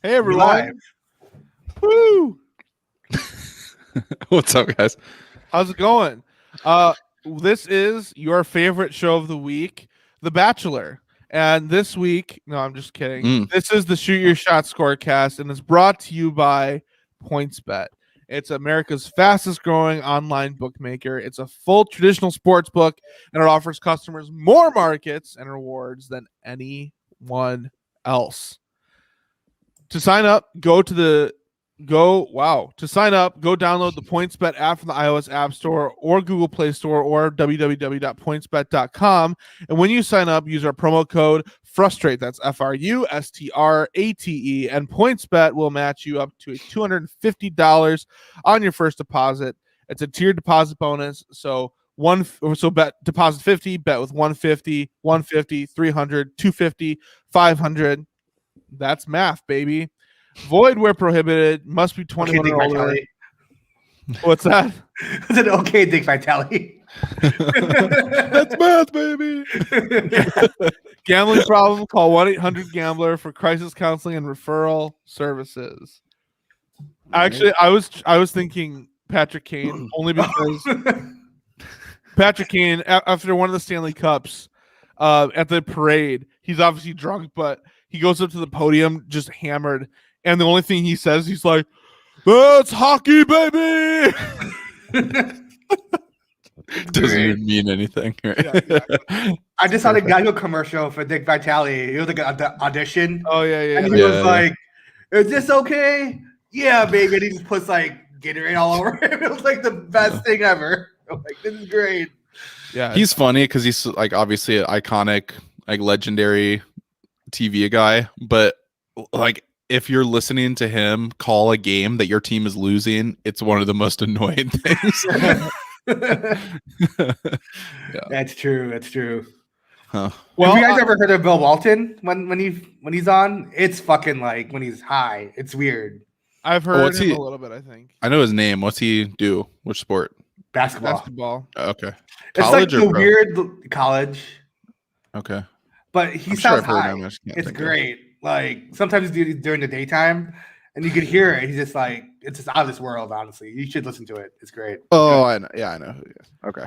Hey everyone. Woo! What's up, guys? How's it going? This is your favorite show of the week, The Bachelor. And this week, no, I'm just kidding. This is the Shoot Your Shot Scorecast, and it's brought to you by PointsBet. It's America's fastest growing online bookmaker. It's a full traditional sports book, and it offers customers more markets and rewards than anyone else. To sign up, go download the PointsBet app from the iOS App Store or Google Play Store or www.pointsbet.com. And when you sign up, use our promo code FRUSTRATE. That's FRUSTRATE. And PointsBet will match you up to $250 on your first deposit. It's a tiered deposit bonus. So bet deposit 50, bet with 150, 150, 300, 250, 500. That's math, baby. Void where prohibited. Must be 21 or older. What's that? Is it okay, Dick Vitale? That's math, baby. Gambling problem? Call 1-800-GAMBLER for crisis counseling and referral services. Actually, I was thinking Patrick Kane only because Patrick Kane, after one of the Stanley Cups, at the parade, he's obviously drunk, but he goes up to the podium just hammered, and the only thing he says, he's like, "That's hockey, baby." Doesn't even mean anything. Yeah. I just saw the Geico commercial for Dick Vitale. It was like an audition. Oh yeah. And he was like, "Is this okay?" "Yeah, baby." And he just puts like Gatorade all over him. It was like the best thing ever. I'm like, this is great. Yeah, he's funny because he's like obviously an iconic, like legendary TV guy, but like if you're listening to him call a game that your team is losing, it's one of the most annoying things. Yeah. That's true. Huh. Well, have you guys ever heard of Bill Walton when he's on? It's fucking like when he's high. It's weird. I've heard him a little bit, I think. I know his name. What's he do? Which sport? Basketball. Okay. College, it's like the weird college. Okay. But he sounds high. It's great. Like sometimes during the daytime, and you could hear it. He's just like, it's just out of this world. Honestly, you should listen to it. It's great. Oh, I know. Yeah, I know who he is. Okay.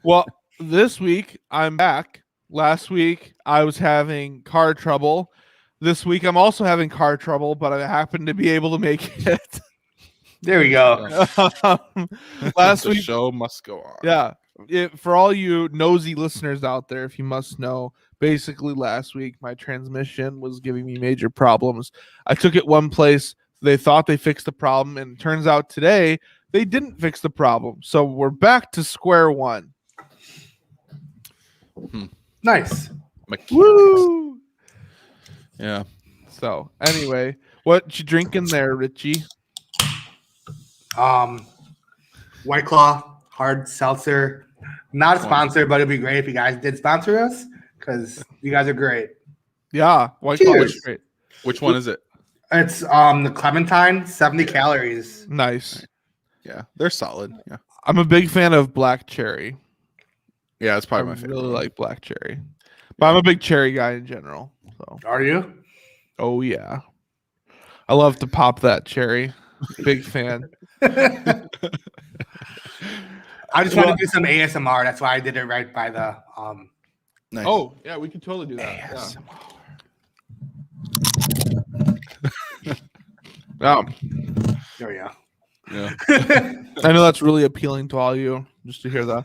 Well, this week I'm back. Last week I was having car trouble. This week I'm also having car trouble, but I happen to be able to make it. There we go. Last the week, show must go on. Yeah. For all you nosy listeners out there, if you must know, basically last week my transmission was giving me major problems. I took it one place, they thought they fixed the problem, and it turns out today they didn't fix the problem. So we're back to square one. Nice. Woo! Yeah. So anyway, what you drinking there, Richie? White Claw, hard seltzer. Not a sponsor, but it'd be great if you guys did sponsor us because you guys are great. Yeah, White Claw is great. Which one is it? It's the Clementine, 70 calories. Nice. Yeah, they're solid. Yeah, I'm a big fan of black cherry. Yeah, it's probably my favorite. I really like black cherry, but I'm a big cherry guy in general. So. Are you? Oh yeah, I love to pop that cherry. Big fan. I just want to do some ASMR. That's why I did it right by the Nice. Oh yeah, we can totally do that. Yeah. There we go. Yeah. I know that's really appealing to all you just to hear that.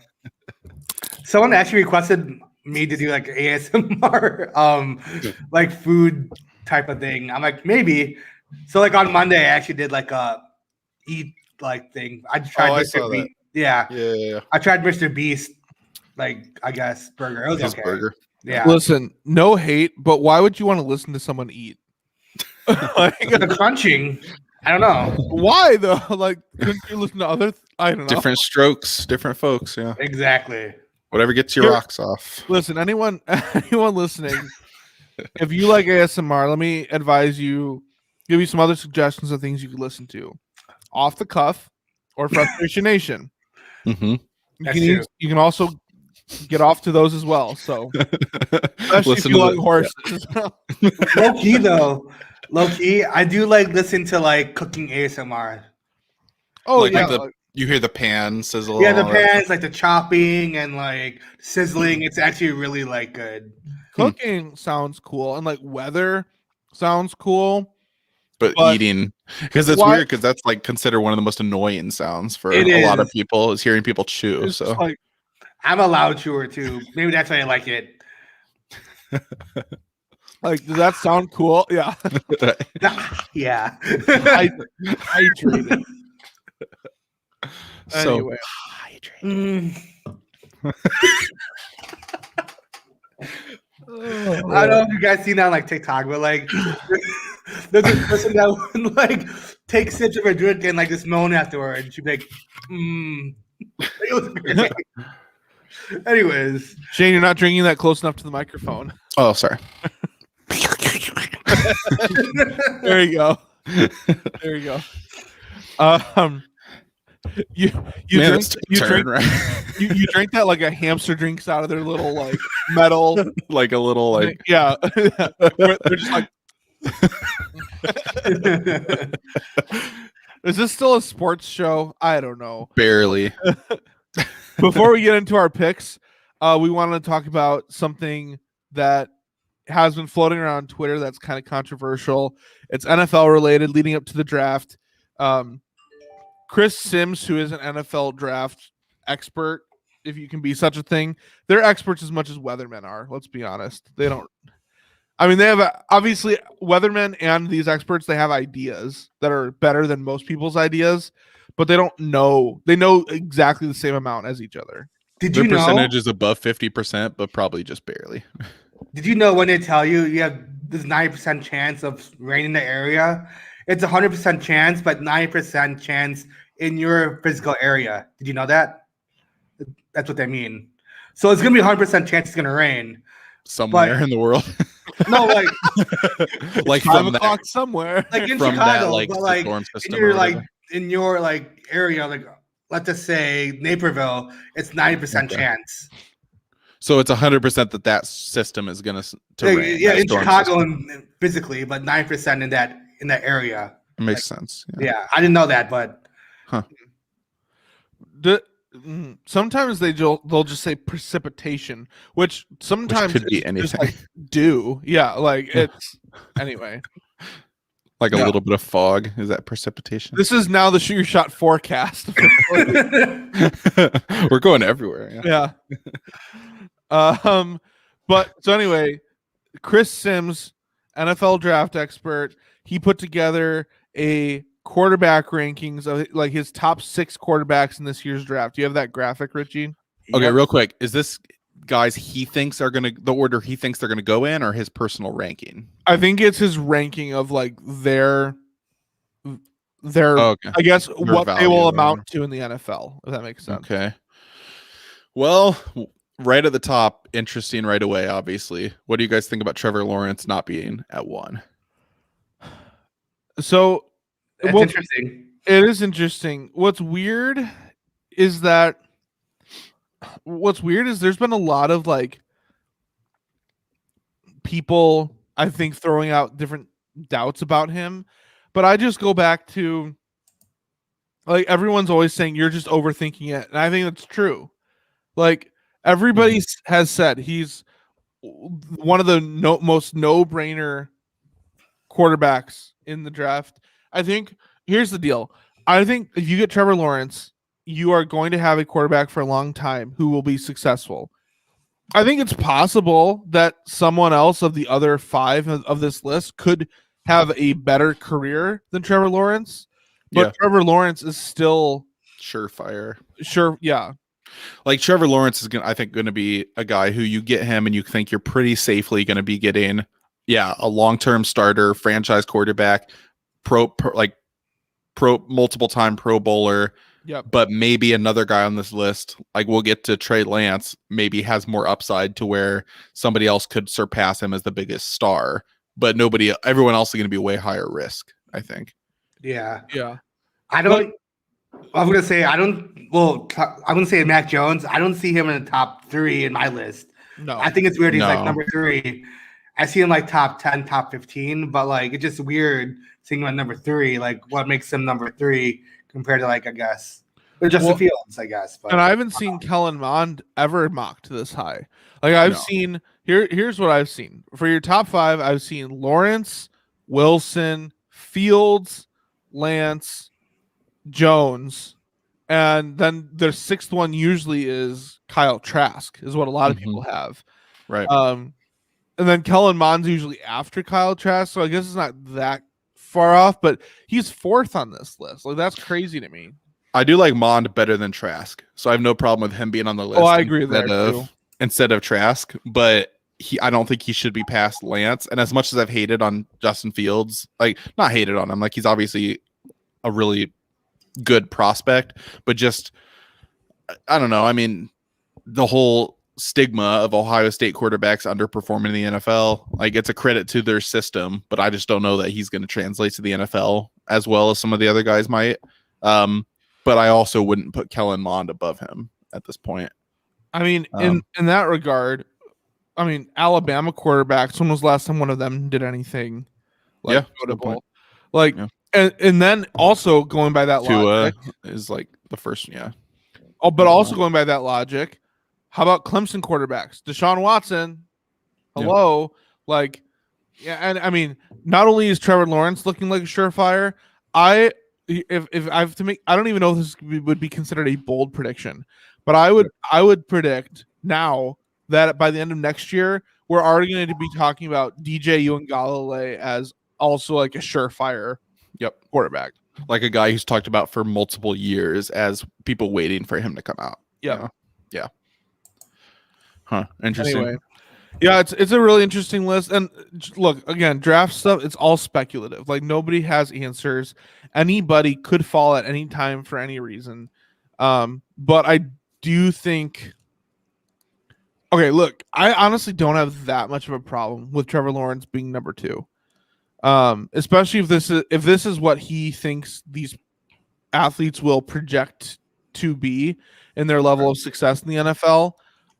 Someone actually requested me to do like ASMR, like food type of thing. I'm like, maybe. So like on Monday, I actually did like a eat like thing. I tried Mr. Beast. Yeah. I tried Mr. Beast, like I guess burger. It was okay. Burger. Yeah. Listen, no hate, but why would you want to listen to someone eat? Like, the crunching. I don't know why though. Like, couldn't you listen to other? I don't know. Different strokes, different folks. Yeah. Exactly. Whatever gets your rocks off. Listen, anyone listening, if you like ASMR, let me advise you. Give you some other suggestions of things you could listen to, Off the Cuff or Frustration Nation. Mm-hmm. You can also get off to those as well. So, especially if you like horses. Low key though, Low key, I do like listen to like cooking ASMR. Oh like yeah, you hear the pan sizzle. Yeah, the pans, like the chopping and like sizzling. It's actually really like good. cooking sounds cool, and like weather sounds cool. But eating, because it's weird, because that's like considered one of the most annoying sounds for a lot of people is hearing people chew. It's so like I'm a loud chewer too. Maybe that's why I like it. like, does that sound cool? Yeah. Yeah. Hydrated. So anyway. I don't know if you guys seen that on like TikTok, but like there's a person that would like take sips of a drink and like just moan afterwards. She'd be like, It was great. Anyways. Shane, you're not drinking that close enough to the microphone. Oh, sorry. There you go. There you go. You drink that like a hamster drinks out of their little like metal, like a little like yeah. They're just like. Is this still a sports show? I don't know. Barely. Before we get into our picks, we want to talk about something that has been floating around Twitter that's kind of controversial. It's NFL related, leading up to the draft. Chris Sims, who is an NFL draft expert, if you can be such a thing, they're experts as much as weathermen are. Let's be honest. They don't. I mean, they have obviously weathermen and these experts. They have ideas that are better than most people's ideas, but they don't know. They know exactly the same amount as each other. Did you Their know percentage is above 50%, but probably just barely. Did you know when they tell you you have this 90% chance of rain in the area? It's 100% chance, but 90% chance in your physical area. Did you know that? That's what they mean. So it's gonna be 100% chance it's gonna rain somewhere in the world. No, like like 5 from o'clock that, somewhere, like in from Chicago, that, like, but like storm system in your like area, like let's just say Naperville, it's 90% chance. So it's 100% that system is gonna rain. Yeah, in Chicago and physically, but 9% in that area. It makes sense. Yeah, I didn't know that, but sometimes they'll just say precipitation, which sometimes could be anything. Just like yeah, like it's anyway. Like a little bit of fog. Is that precipitation? This is now the Shoot Your Shot forecast. We're going everywhere. Yeah. But so anyway, Chris Sims, NFL draft expert, he put together a quarterback rankings of like his top 6 quarterbacks in this year's draft. Do you have that graphic, Richie? Okay, real quick. Is this guys he thinks are gonna the order he thinks they're gonna go in, or his personal ranking? I think it's his ranking of like their I guess their what they will amount to in the NFL, if that makes sense. Okay. Well, right at the top, interesting right away, obviously. What do you guys think about Trevor Lawrence not being at 1? So it's interesting. It is interesting. What's weird is there's been a lot of like people, I think, throwing out different doubts about him, but I just go back to like everyone's always saying you're just overthinking it, and I think that's true. Like everybody has said he's one of the most no-brainer quarterbacks in the draft. I think here's the deal. I think if you get Trevor Lawrence, you are going to have a quarterback for a long time who will be successful. I think it's possible that someone else of the other 5 of this list could have a better career than Trevor Lawrence, but Trevor Lawrence is still surefire. Sure, yeah. Like Trevor Lawrence is going to be a guy who you get him and you think you're pretty safely going to be getting a long-term starter, franchise quarterback, pro multiple time Pro Bowler. Yep. But maybe another guy on this list, like we'll get to Trey Lance, maybe has more upside to where somebody else could surpass him as the biggest star, but everyone else is going to be way higher risk, I think. Yeah. I'm going to say Mac Jones. I don't see him in the top 3 in my list. No. I think it's weird he's like number 3. I see him like top 10, top 15, but like it's just weird seeing him at number 3. Like what makes him number 3 compared to like I guess Justin Fields, I guess. But and I haven't seen Kellen Mond ever mocked this high. Like I've seen here's what I've seen. For your top 5, I've seen Lawrence, Wilson, Fields, Lance, Jones, and then the 6th one usually is Kyle Trask, is what a lot of people have. Right. And then Kellen Mond's usually after Kyle Trask, so I guess it's not that far off, but he's 4th on this list. Like that's crazy to me. I do like Mond better than Trask, so I have no problem with him being on the list. Oh, I agree with that too. Instead of Trask, but I don't think he should be past Lance. And as much as I've hated on Justin Fields, like not hated on him, like he's obviously a really good prospect, but just I don't know. I mean, the whole stigma of Ohio State quarterbacks underperforming in the NFL, like it's a credit to their system, but I just don't know that he's going to translate to the NFL as well as some of the other guys might. But I also wouldn't put Kellen Mond above him at this point. I mean, in that regard, I mean, Alabama quarterbacks, when was the last time one of them did anything like notable? Like, and then also going by that logic is like the first, Oh, but also going by that logic, how about Clemson quarterbacks? Deshaun Watson, hello, like, and I mean, not only is Trevor Lawrence looking like a surefire, if I have to make, I don't even know if this would be considered a bold prediction, but I would predict now that by the end of next year, we're already going to be talking about DJ Uiagalelei as also like a surefire quarterback. Like a guy who's talked about for multiple years as people waiting for him to come out. Yeah. Yeah. Huh. Interesting. Anyway, yeah, it's a really interesting list. And look, again, draft stuff, it's all speculative. Like nobody has answers. Anybody could fall at any time for any reason. But I do think, okay, look, I honestly don't have that much of a problem with Trevor Lawrence being number 2. Especially if this is what he thinks these athletes will project to be in their level of success in the NFL.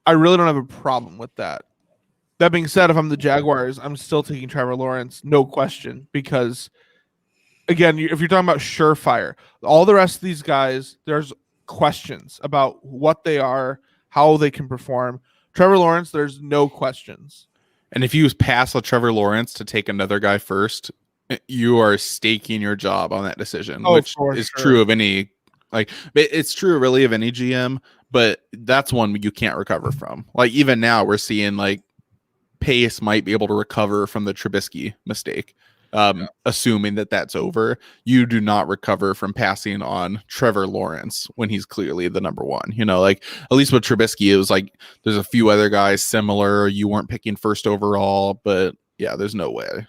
I really don't have a problem with that. That being said, if I'm the Jaguars, I'm still taking Trevor Lawrence, no question, because again, if you're talking about surefire, all the rest of these guys, there's questions about what they are, how they can perform. Trevor Lawrence, there's no questions. And if you pass on Trevor Lawrence to take another guy first, you are staking your job on that decision, which is true of any, like, it's true really of any GM, but that's one you can't recover from. Like even now we're seeing like Pace might be able to recover from the Trubisky mistake. Assuming that that's over, you do not recover from passing on Trevor Lawrence when he's clearly the number 1. You know, like at least with Trubisky, it was like there's a few other guys similar. You weren't picking first overall, but yeah, there's no way.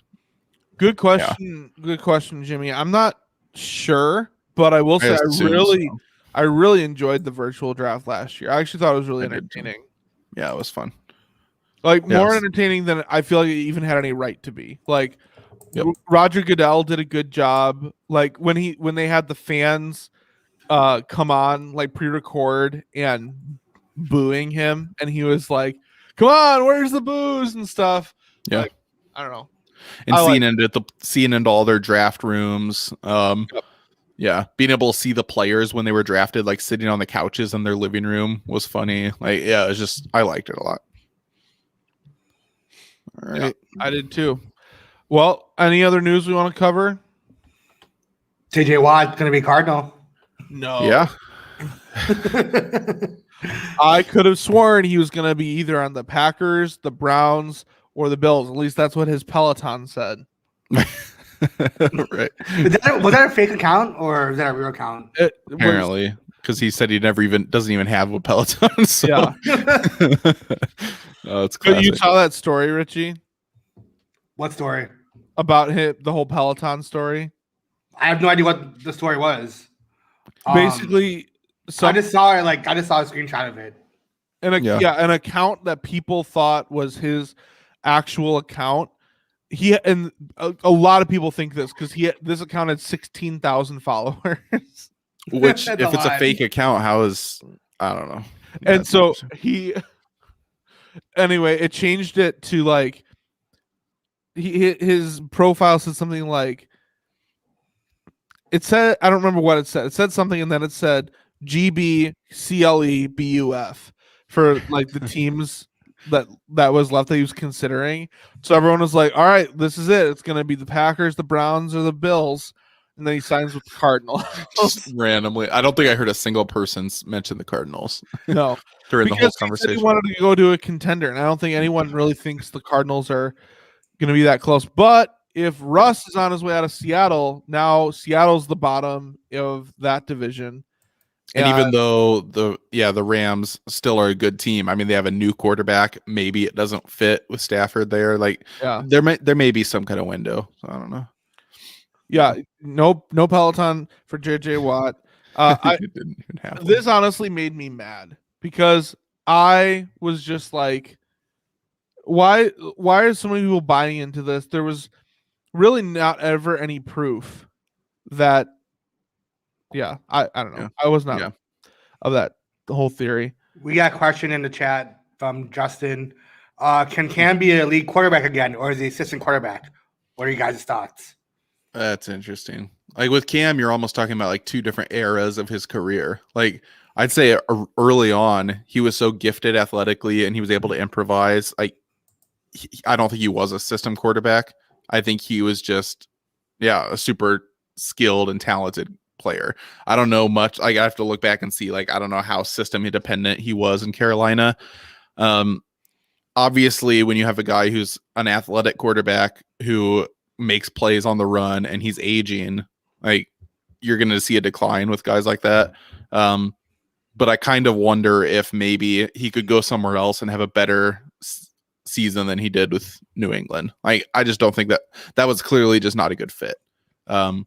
Good question. Yeah. Good question, Jimmy. I'm not sure, but I will say I really enjoyed the virtual draft last year. I actually thought it was really entertaining. Yeah, it was fun. Like more entertaining than I feel like it even had any right to be. Like Roger Goodell did a good job. Like when they had the fans come on like pre-record and booing him, and he was like, "Come on, where's the booze and stuff?" Yeah, like, I don't know. And seeing into all their draft rooms. Yeah, being able to see the players when they were drafted, like sitting on the couches in their living room, was funny. Like, yeah, it was just I liked it a lot. All right, I did too. Well, any other news we want to cover? TJ Watt's going to be Cardinal. No. Yeah. I could have sworn he was going to be either on the Packers, the Browns, or the Bills. At least that's what his Peloton said. Right. Was that a fake account or is that a real account? Apparently, because he said he doesn't even have a Peloton. So. Yeah. Oh, it's classic. You saw that story, Richie? What story? About the whole Peloton story. I have no idea what the story was. Basically, I just saw it. Like I just saw a screenshot of it. An account that people thought was his actual account. And a lot of people think this because this account had 16,000 followers. Which, if it's a fake account, how is I don't know. And so anyway, it changed it to like his profile said something like, it said, I don't remember what it said. It said something, and then it said GB CLE BUF for like the teams that was left that he was considering. So everyone was like, all right, this is it. It's gonna be the Packers, the Browns, or the Bills. And then he signs with the Cardinals. Just randomly. I don't think I heard a single person mention the Cardinals. No. During the whole Because conversation. he wanted to go to a contender, and I don't think anyone really thinks the Cardinals are gonna be that close. But if Russ is on his way out of Seattle, now Seattle's the bottom of that division. And even though the Rams still are a good team, I mean, they have a new quarterback. Maybe it doesn't fit with Stafford there. Like, there may be some kind of window. So I don't know. Yeah, no Peloton for JJ Watt. This honestly made me mad because I was just like, why are so many people buying into this? There was really not ever any proof that. Yeah, I don't know. Yeah. I was not of that the whole theory. We got a question in the chat from Justin. Can Cam be an elite quarterback again, or is he assistant quarterback? What are you guys' thoughts? That's interesting. Like with Cam, you're almost talking about like two different eras of his career. Like I'd say early on, he was so gifted athletically and he was able to improvise. Like I don't think he was a system quarterback. I think he was just, a super skilled and talented player. I don't know much. Like I have to look back and see. Like I don't know how system dependent he was in Carolina. Obviously, when you have a guy who's an athletic quarterback who makes plays on the run and he's aging, like you're going to see a decline with guys like that. But I kind of wonder if maybe he could go somewhere else and have a better season than he did with New England. I just don't think that was clearly just not a good fit. I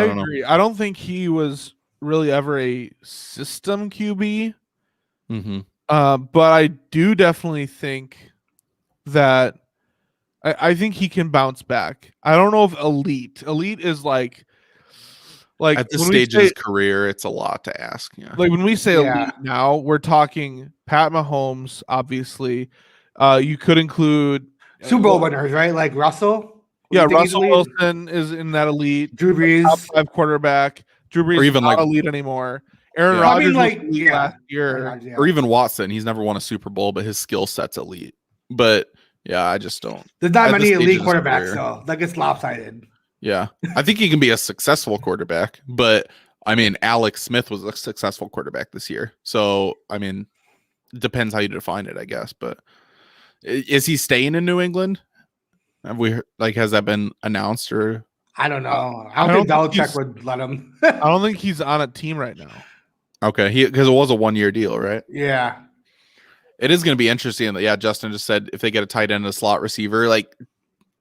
agree. I don't think he was really ever a system QB. Mm-hmm. But I do definitely think that I think he can bounce back. I don't know if elite is like at this stage of his career, it's a lot to ask. Yeah. Like when we say elite now, we're talking Pat Mahomes, obviously. You could include Super Bowl winners, right? Like Russell. Russell Wilson is in that elite. Drew Brees, top 5 quarterback. Drew Brees, or even not elite anymore. Aaron Rodgers was elite last year, or even Watson. He's never won a Super Bowl, but his skill set's elite. But I just don't. There's not many elite quarterbacks, though. Like it's lopsided. Yeah, I think he can be a successful quarterback, but I mean, Alex Smith was a successful quarterback this year. So I mean, it depends how you define it, I guess. But is he staying in New England? Have we has that been announced or? I don't know. I don't think Belichick would let him. I don't think he's on a team right now. Okay, because it was a 1-year deal, right? Yeah. It is going to be interesting that, Justin just said if they get a tight end and a slot receiver, like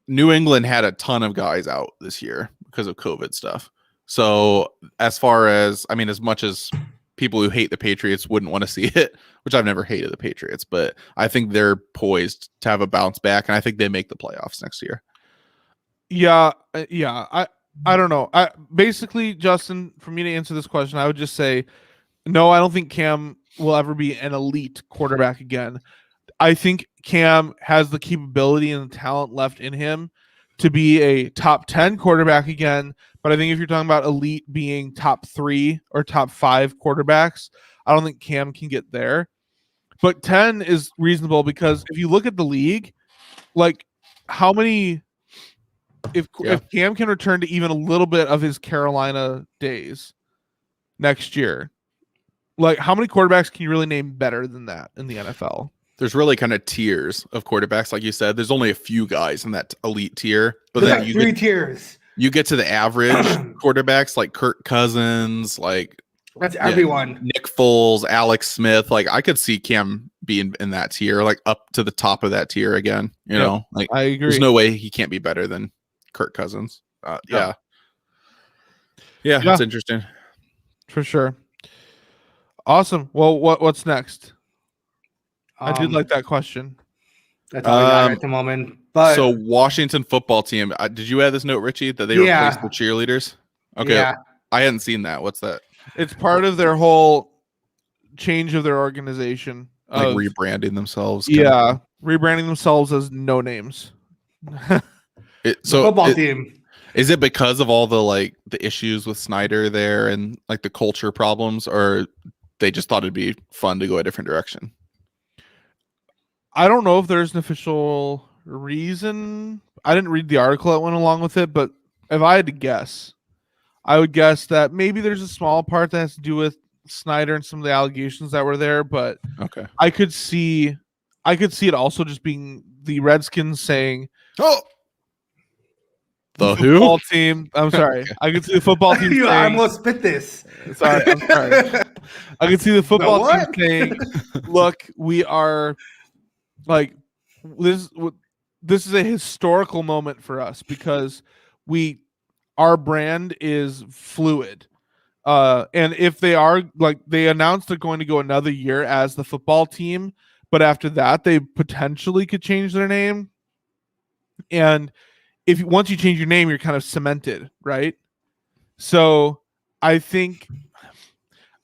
New England had a ton of guys out this year because of COVID stuff. So as far as, I mean, as much as people who hate the Patriots wouldn't want to see it, which I've never hated the Patriots, but I think they're poised to have a bounce back, and I think they make the playoffs next year. Yeah. I don't know. Basically, Justin, for me to answer this question, I would just say, no, I don't think Cam will ever be an elite quarterback again. I think Cam has the capability and the talent left in him to be a top 10 quarterback again. But I think if you're talking about elite being top 3 or top 5 quarterbacks, I don't think Cam can get there. But 10 is reasonable because if you look at the league, like how many, if Cam can return to even a little bit of his Carolina days next year, like how many quarterbacks can you really name better than that in the NFL? There's really kind of tiers of quarterbacks, like you said. There's only a few guys in that elite tier, but then you get 3 tiers. You get to the average quarterbacks like Kirk Cousins, like that's everyone. Nick Foles, Alex Smith. Like I could see Cam being in that tier, like up to the top of that tier again. You know, like I agree. There's no way he can't be better than Kirk Cousins. Yeah, that's interesting for sure. Awesome. Well, what's next? I did like that question. That's all I got at the moment. But so Washington football team. Did you add this note, Richie, that they replaced the cheerleaders? Okay, I hadn't seen that. What's that? It's part of their whole change of their organization, like rebranding themselves. Yeah, rebranding themselves as No Names. Football team. Is it because of all the the issues with Snyder there and like the culture problems, or they just thought it'd be fun to go a different direction? I don't know if there's an official reason. I didn't read the article that went along with it, but if I had to guess, I would guess that maybe there's a small part that has to do with Snyder and some of the allegations that were there, but okay, I could see it also just being the Redskins saying, "Oh, the football who team." I'm sorry. Okay. I could see the football team saying, I'm gonna spit this. Sorry, I'm sorry. I could see the football team saying, "Look, we are like this. This is a historical moment for us because our brand is fluid." And if they are they announced they're going to go another year as the football team, but after that they potentially could change their name. And once you change your name, you're kind of cemented, right? So I think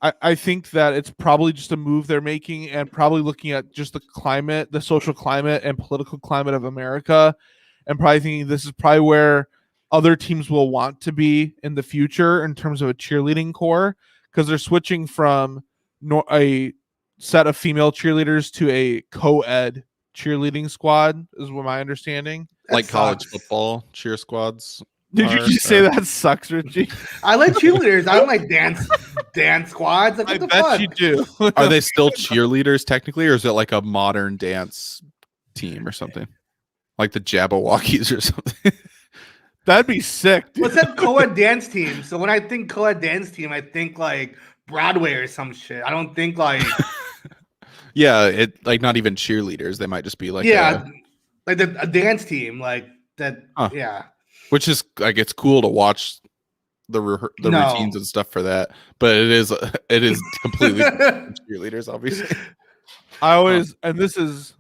that it's probably just a move they're making, and probably looking at just the climate, the social climate and political climate of America, and probably thinking this is probably where other teams will want to be in the future in terms of a cheerleading core, because they're switching from a set of female cheerleaders to a co-ed cheerleading squad, is what my understanding. Like college football cheer squads. Did you just say that sucks, Richie? I like cheerleaders. I don't like dance squads. Like, what the fuck? You do. Are they still cheerleaders technically, or is it like a modern dance team or something? Like the Jabberwockies or something? That'd be sick, dude. What's that co-ed dance team? So when I think co-ed dance team, I think like Broadway or some shit. I don't think like yeah, it like not even cheerleaders. They might just be like like a dance team like that. Yeah, which is like it's cool to watch the routines and stuff for that, but it is completely cheerleaders, obviously. I always and this is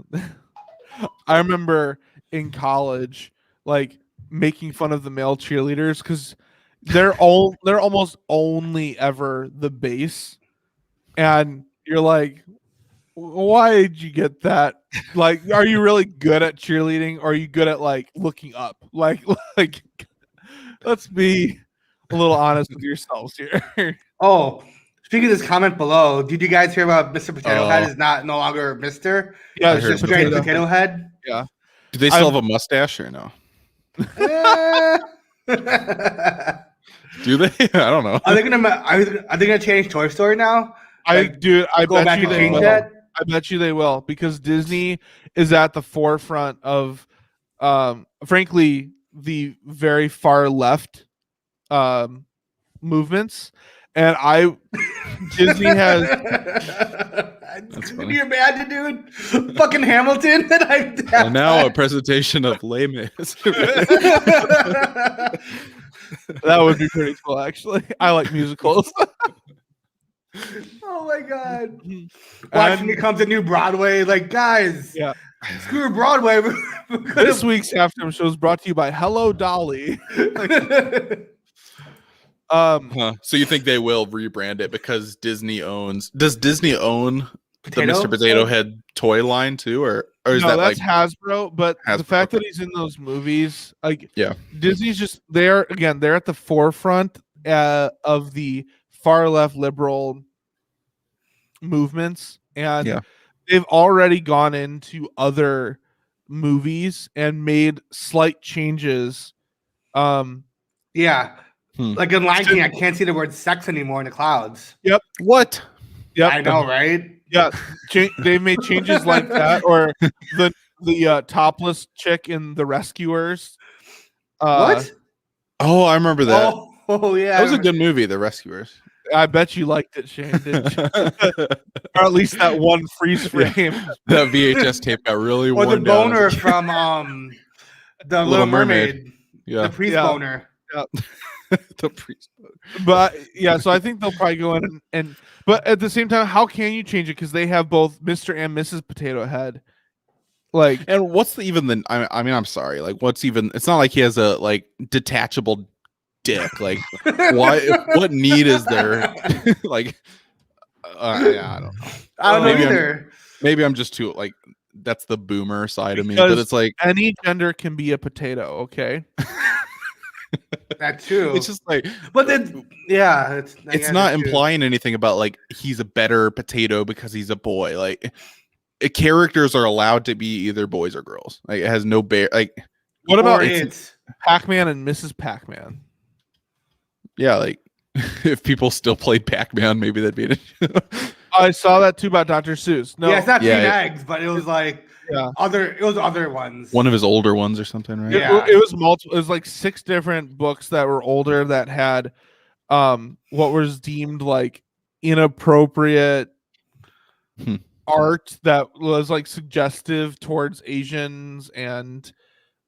I remember in college like making fun of the male cheerleaders because they're almost only ever the base, and you're like, why did you get that? Like, are you really good at cheerleading, or are you good at like looking up? Like let's be a little honest with yourselves here. Oh, speaking of this comment below, did you guys hear about Mr. Potato Head is no longer Mr.? Yeah, it's just straight Potato Head. Yeah. Do they still have a mustache or no? Do they? I don't know. Are they gonna change Toy Story now? I bet you they will. I bet you they will, because Disney is at the forefront of frankly the very far left movements, and Disney has. Can you imagine, dude? Fucking Hamilton. And now a presentation of Les Mis. That would be pretty cool, actually. I like musicals. Oh my god! Watching it comes a new Broadway, like guys. Yeah. Screw Broadway. This week's halftime show is brought to you by Hello Dolly. So you think they will rebrand it because Disney owns? Does Disney own the Mr. Potato Head toy line too, or is no, that that's like Hasbro? But the fact that he's in those movies, like, Disney's just they're at the forefront of the far left liberal movements, and they've already gone into other movies and made slight changes. Like in Lion King, I can't see the word sex anymore in the clouds. Yep. What? Yep. I know, right? Yeah. They made changes like that, or the topless chick in The Rescuers. What? Oh, I remember that. Oh yeah, that was a good movie, The Rescuers. I bet you liked it, Shane, didn't you? Or at least that one freeze frame. That VHS tape got really worn down. Or the boner from the Little Mermaid. Yeah. The priest boner. Yeah. The priest boner. But yeah, so I think they'll probably go in and but at the same time, how can you change it? Because they have both Mr. and Mrs. Potato Head. Like, and what's I mean, I'm sorry. Like, what's even? It's not like he has a like detachable dick. Like, why? What need is there? Like, yeah, I don't know. I don't know either. Maybe I'm just too like. that's the boomer side of me. But it's like any gender can be a potato. Okay. That too. It's just like, but then it's not implying anything about like he's a better potato because he's a boy. Like characters are allowed to be either boys or girls. Like it has no like. What about it's Pac-Man and Mrs. Pac-Man? Yeah, like if people still played Pac-Man, maybe that'd be it. I saw that too about Dr. Seuss. No, it's not Green Eggs, but it was like other ones. One of his older ones or something, right? It was multiple. It was like 6 different books that were older that had what was deemed like inappropriate art that was like suggestive towards Asians and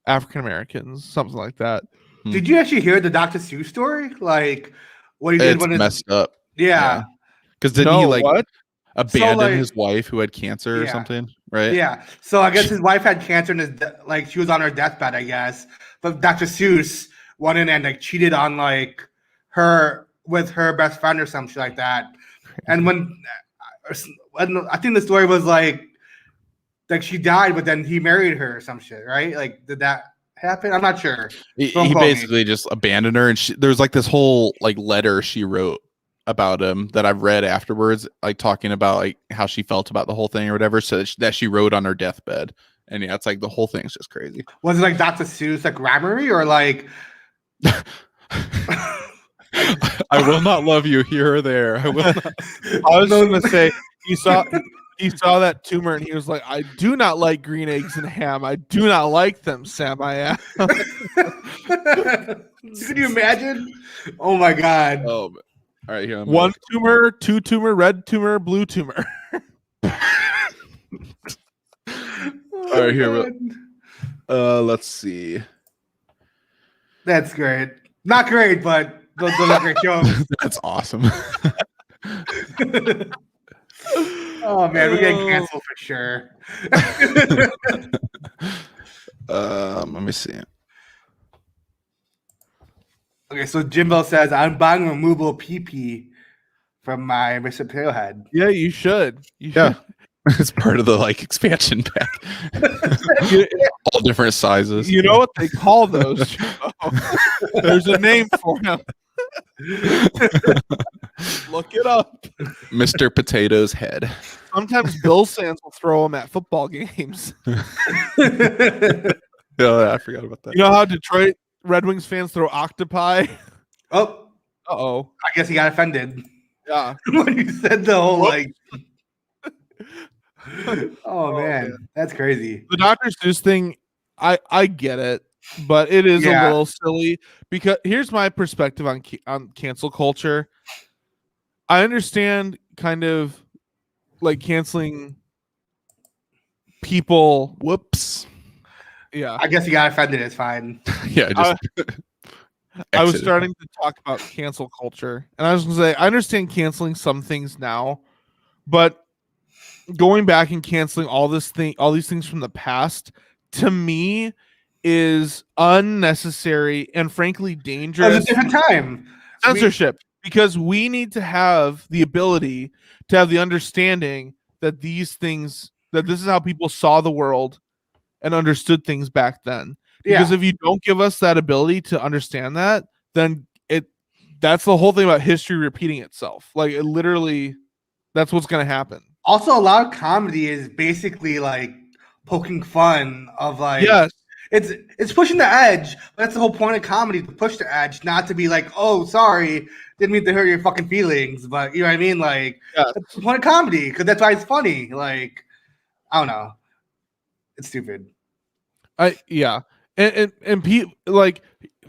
African Americans, something like that. Did you actually hear the Dr. Seuss story? Like what he did when it's messed up. Yeah. Because didn't he like abandon like, his wife who had cancer or something? Right. Yeah. So I guess his wife had cancer and like she was on her deathbed, I guess. But Dr. Seuss went in and like cheated on like her with her best friend or something like that. And when I think the story was like she died, but then he married her or some shit, right? Like, did that happen? I'm not sure. He basically just abandoned her, and there's like this whole like letter she wrote about him that I've read afterwards, like talking about like how she felt about the whole thing or whatever. So that she wrote on her deathbed, and yeah, it's like the whole thing's just crazy. Was it like Dr. Seuss like grammary or like? I will not love you here or there. I will not. I was going to say he saw that tumor and he was like, I do not like green eggs and ham. I do not like them, Sam. I am. Could you imagine? Oh my god. Oh, all right. Here, 1 tumor, 2 tumor, red tumor, blue tumor. All right, here. Let's see. That's great. Not great, but those are great jokes. That's awesome. Oh man, we're getting canceled for sure. Let me see. Okay, so Jimbo says I'm buying a removable PP from my Mr. Potato Head. Yeah, you should. It's part of the like expansion pack. All different sizes. You know what they call those? There's a name for them. Look it up. Mr. Potato's Head. Sometimes Bill Sands will throw them at football games. Yeah, I forgot about that. You know how Detroit Red Wings fans throw octopi? Oh. Uh-oh. I guess he got offended. Yeah. When you said the whole like oh man, that's crazy. The Dr. Seuss thing, I get it, but it is a little silly because here's my perspective on cancel culture. I understand kind of like canceling people. Whoops. Yeah. I guess he got offended. It's fine. Yeah. I was starting to talk about cancel culture, and I was going to say I understand canceling some things now, but going back and canceling all these things from the past, to me, is unnecessary and frankly dangerous. It was a different time. Censorship, because we need to have the ability to have the understanding that this is how people saw the world and understood things back then. Because if you don't give us that ability to understand that, then that's the whole thing about history repeating itself. Like it literally, that's what's going to happen. Also, a lot of comedy is basically like poking fun of like it's pushing the edge. That's the whole point of comedy, to push the edge, not to be like, oh, sorry, didn't mean to hurt your fucking feelings. But you know what I mean? Like that's the point of comedy, because that's why it's funny. Like, I don't know. It's stupid. And people, like,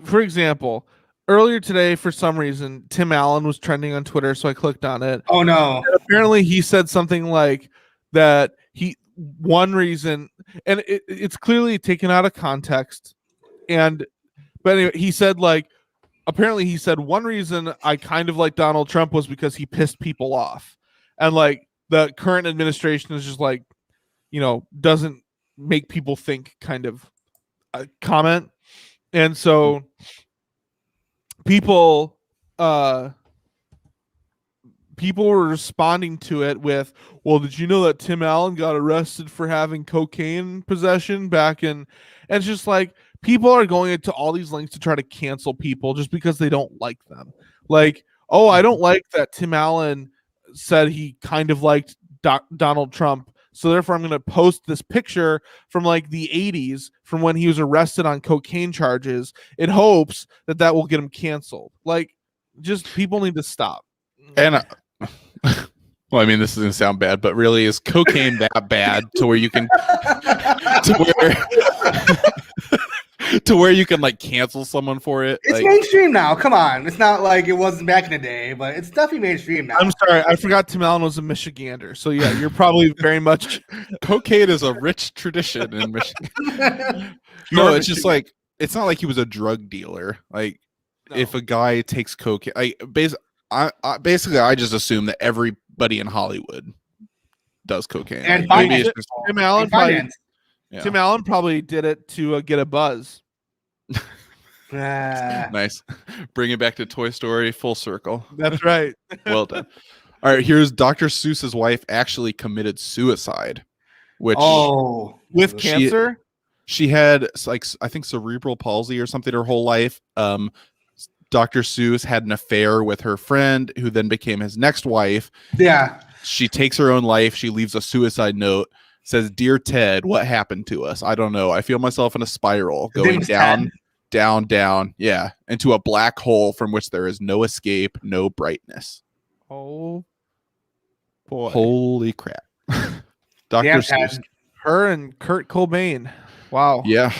for example, earlier today, for some reason, Tim Allen was trending on Twitter, so I clicked on it. Oh no! And apparently, he said something like that. One reason, and it's clearly taken out of context. But anyway, he said apparently he said one reason I kind of like Donald Trump was because he pissed people off, and like the current administration is just like, doesn't make people think kind of comment. And so people people were responding to it with, well, did you know that Tim Allen got arrested for having cocaine possession back in, and it's just like, people are going into all these links to try to cancel people just because they don't like them. Like, oh, I don't like that Tim Allen said he kind of liked Donald Trump, so therefore I'm going to post this picture from like the 80s from when he was arrested on cocaine charges in hopes that that will get him canceled. Like, just people need to stop. And well, I mean, this is going to sound bad, but really, is cocaine that bad to where you can to where you can like cancel someone for it? It's like, mainstream now. Come on, it's not like it wasn't back in the day, but it's definitely mainstream now. I'm sorry, I forgot Tim Allen was a Michigander. So yeah, you're probably very much. Cocaine is a rich tradition in Michigan. No, it's just like, it's not like he was a drug dealer. Like, if a guy takes cocaine, basically, I just assume that everybody in Hollywood does cocaine. And like, finance. Tim Allen probably. Yeah. Tim Allen probably did it to get a buzz. Nice. Bring it back to Toy Story full circle. That's right. Well done. All right, here's Dr. Seuss's wife actually committed suicide, which with cancer. She had, like, I think cerebral palsy or something her whole life. Dr. Seuss had an affair with her friend, who then became his next wife. Yeah. She takes her own life. She leaves a suicide note. Says, "Dear Ted, what happened to us? I don't know. I feel myself in a spiral going down, down, down. Yeah, into a black hole from which there is no escape, no brightness." Oh, boy. Holy crap. Dr. Seuss. Her and Kurt Cobain. Wow. Yeah.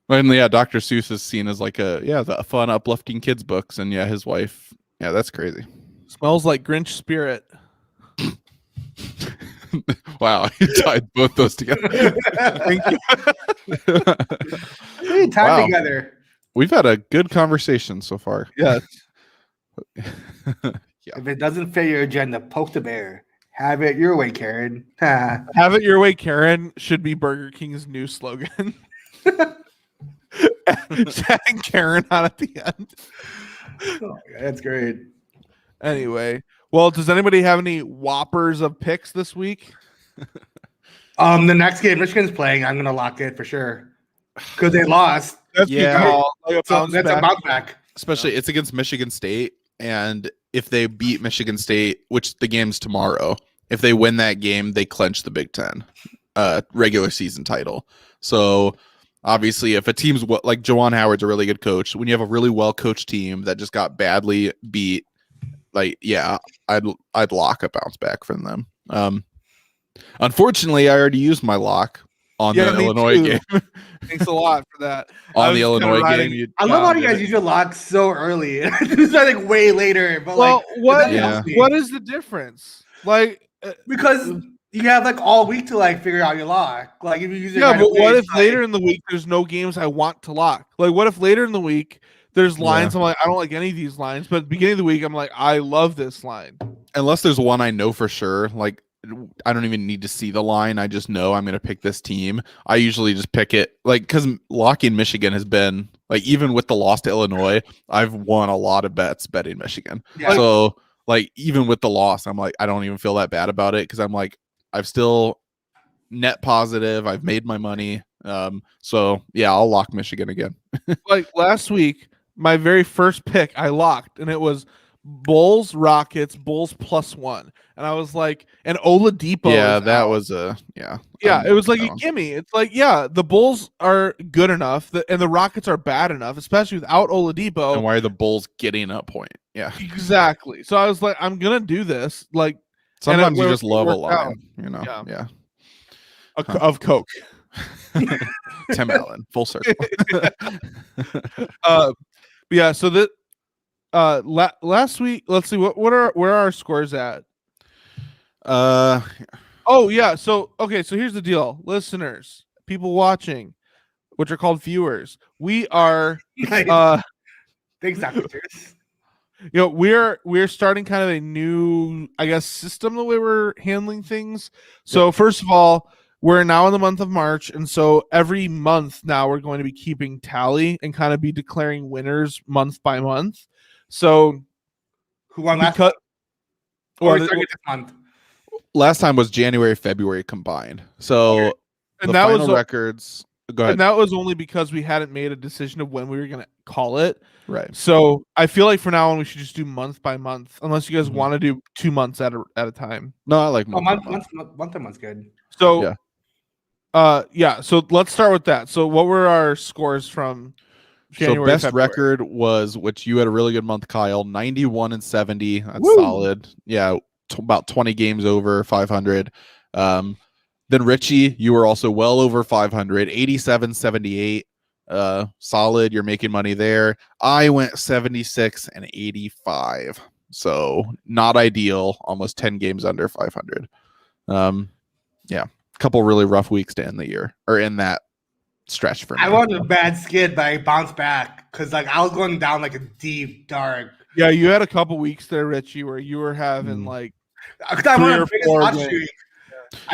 And yeah, Dr. Seuss is seen as like the fun, uplifting kids books. And yeah, his wife. Yeah, that's crazy. Smells like Grinch spirit. Wow, you tied both those together. Thank you. We tied together. We've had a good conversation so far. Yes. Yeah. If it doesn't fit your agenda, poke the bear. Have it your way, Karen. Have it your way, Karen should be Burger King's new slogan. Adding Karen on at the end. Oh, that's great. Anyway, well, does anybody have any whoppers of picks this week? The next game Michigan's playing, I'm gonna lock it for sure because they lost. That's yeah, that's a bounce back. Especially it's against Michigan State, and if they beat Michigan State, which the game's tomorrow, if they win that game, they clinch the Big Ten regular season title. So obviously, if a team's like Juwan Howard's a really good coach, when you have a really well coached team that just got badly beat. Like, yeah, I'd lock a bounce back from them. Unfortunately, I already used my lock on the Illinois game. Thanks a lot for that. On the Illinois game. I love how you guys use your lock so early. It's like way later. But well, what is the difference? Like, because you have like all week to like figure out your lock. Like if you use it but what if later in the week there's no games I want to lock? Like, what if later in the week there's lines I'm like, I don't like any of these lines, but at the beginning of the week I'm like, I love this line. Unless there's one I know for sure, like I don't even need to see the line. I just know I'm going to pick this team. I usually just pick it like because locking Michigan has been like, even with the loss to Illinois, I've won a lot of bets betting Michigan. Yeah. So like even with the loss, I'm like, I don't even feel that bad about it because I'm like, I've still net positive. I've made my money. So yeah, I'll lock Michigan again. Like last week, my very first pick I locked, and it was Bulls Rockets, Bulls +1, and I was like, and Oladipo. Yeah, that was a it was like a gimme. It's like, yeah, the Bulls are good enough, and the Rockets are bad enough, especially without Oladipo. And why are the Bulls getting a point? Yeah, exactly. So I was like, I'm gonna do this. Like sometimes you just love a line, you know? Yeah. Of Coke. Tim Allen, full circle. Yeah, so that last week, let's see where are our scores at? Oh yeah, so here's the deal. Listeners, people watching, which are called viewers, we are thanks, Dr. Seuss. You know, we're starting kind of a new, I guess, system the way we're handling things. So first of all, we're now in the month of March, and so every month now we're going to be keeping tally and kind of be declaring winners month by month. So who won last month? Or starting this month. Last time was January, February combined. So and the that final was records. Go ahead. And that was only because we hadn't made a decision of when we were going to call it. Right. So I feel like for now on, we should just do month by month, unless you guys want to do 2 months at a time. No, I like month to month's good. So, So let's start with that. So what were our scores from January? So best February? record was, which you had a really good month, Kyle, 91-70. That's solid. Yeah, about 20 games over 500. Then Richie, you were also well over 500, 87-78. Solid. You're making money there. I went 76 and 85. So not ideal. Almost 10 games under 500. Yeah, a couple really rough weeks to end the year, or in that stretch for me. I wanted a bad skid, but I bounced back because like I was going down like a deep dark. Yeah, you had a couple weeks there, Richie, where you were having like 3 or 4 streak.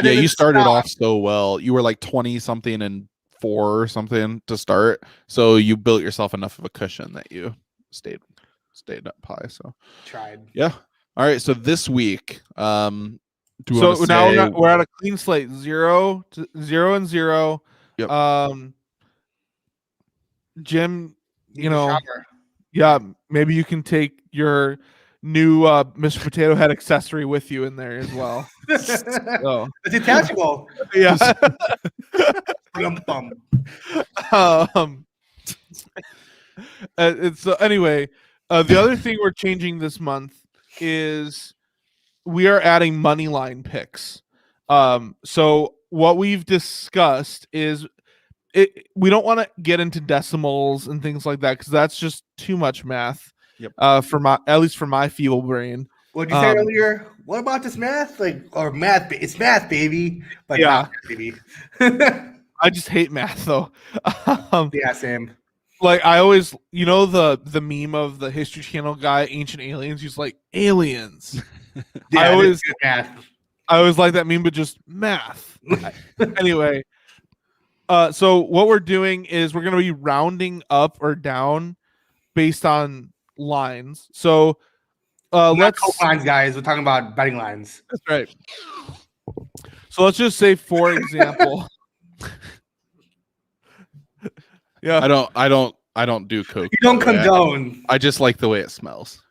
Yeah, you started off so well. You were like 20 something and 4 or something to start. So you built yourself enough of a cushion that you stayed up high. So tried. Yeah. All right. So this week, now we're at a clean slate, 0-0. Yep. Jim, maybe you can take your new Mr. Potato Head accessory with you in there as well. It's detachable. Yeah. Anyway, the other thing we're changing this month is we are adding money line picks. So what we've discussed is we don't want to get into decimals and things like that because that's just too much math. Yep. At least for my feeble brain. What did you say earlier? What about this math? Math? It's math, baby. But yeah, baby. I just hate math though. Yeah, same. Like I always, the meme of the History Channel guy, Ancient Aliens. He's like aliens. Yeah, I always like that meme, but just math. Anyway, so what we're doing is we're going to be rounding up or down based on lines. So let's lines, guys. We're talking about betting lines. That's right. So let's just say, for example, yeah, I don't do coke. You don't condone. I just like the way it smells.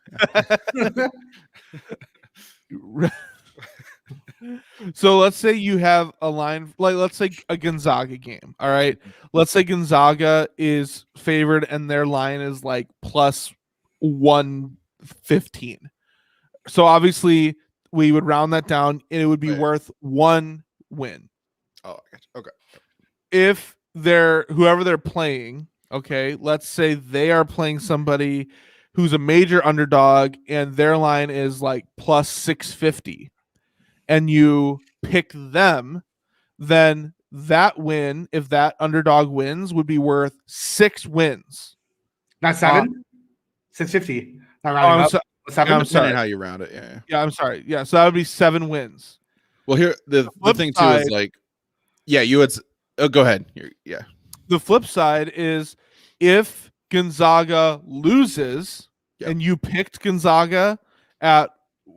So let's say you have a line, like let's say a Gonzaga game. All right. Let's say Gonzaga is favored and their line is like plus 115. So obviously we would round that down and it would be worth 1 win. Oh, okay. If whoever they're playing, okay, let's say they are playing somebody who's a major underdog and their line is like plus 650 and you pick them, then that win, if that underdog wins, would be worth 6 wins. Not 7? 650. Not rounding up. 7. I'm sorry. How you round it. Yeah, I'm sorry. Yeah, so that would be 7 wins. Well, here the thing too is like, you would. Oh, go ahead. Yeah. The flip side is if Gonzaga loses and you picked Gonzaga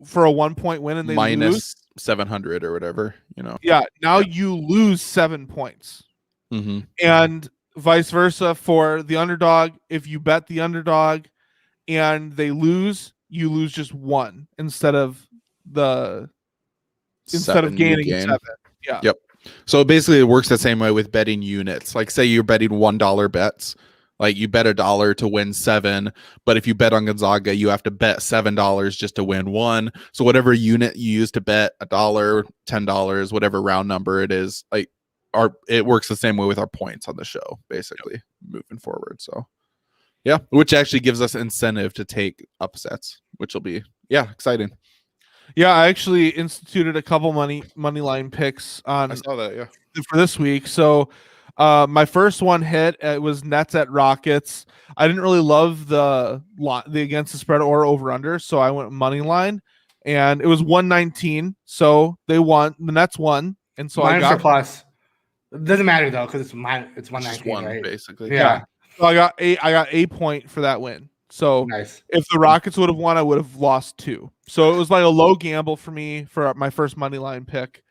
for a 1-point win and they minus lose 700 or whatever, you lose 7 points. Mm-hmm. And vice versa for the underdog. If you bet the underdog and they lose, you lose just 1 instead of gaining 7. Yeah. Yep. So basically it works the same way with betting units. Like say you're betting $1 bets. Like you bet $1 to win 7, but if you bet on Gonzaga, you have to bet $7 just to win 1. So whatever unit you use to bet $1, $10, whatever round number it is, it works the same way with our points on the show, basically moving forward. So yeah, which actually gives us incentive to take upsets, which will be exciting. Yeah, I actually instituted a couple money line picks on. I saw that, for this week. So my first one hit. It was Nets at Rockets. I didn't really love the against the spread or over under, so I went money line, and it was 119. So they won. The Nets won, and so minus I got or plus. It doesn't matter though because it's 119, right? Basically. Yeah. So I got a point for that win. So nice. If the Rockets would have won, I would have lost 2. So it was like a low gamble for me for my first money line pick.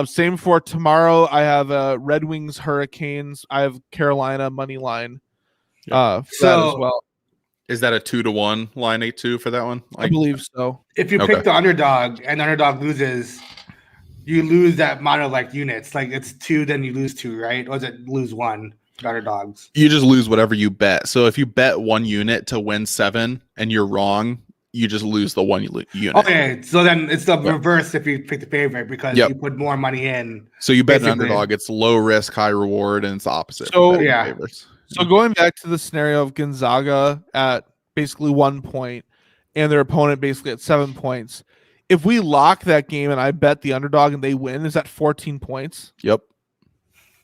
Same for tomorrow. I have Red Wings Hurricanes. I have Carolina money line for that as well. Is that a 2-1 line 8-2 for that one? I believe so. If you pick the underdog and the underdog loses, you lose that amount of like units. Like it's 2, then you lose 2, right? Or is it lose 1 for underdogs? You just lose whatever you bet. So if you bet 1 unit to win 7 and you're wrong, you just lose the 1 unit. Okay, so then it's the reverse if you pick the favorite because you put more money in. So you bet an underdog, it's low risk, high reward, and it's the opposite. So favorites. So going back to the scenario of Gonzaga at basically 1 point and their opponent basically at 7 points, if we lock that game and I bet the underdog and they win, is that 14 points? Yep.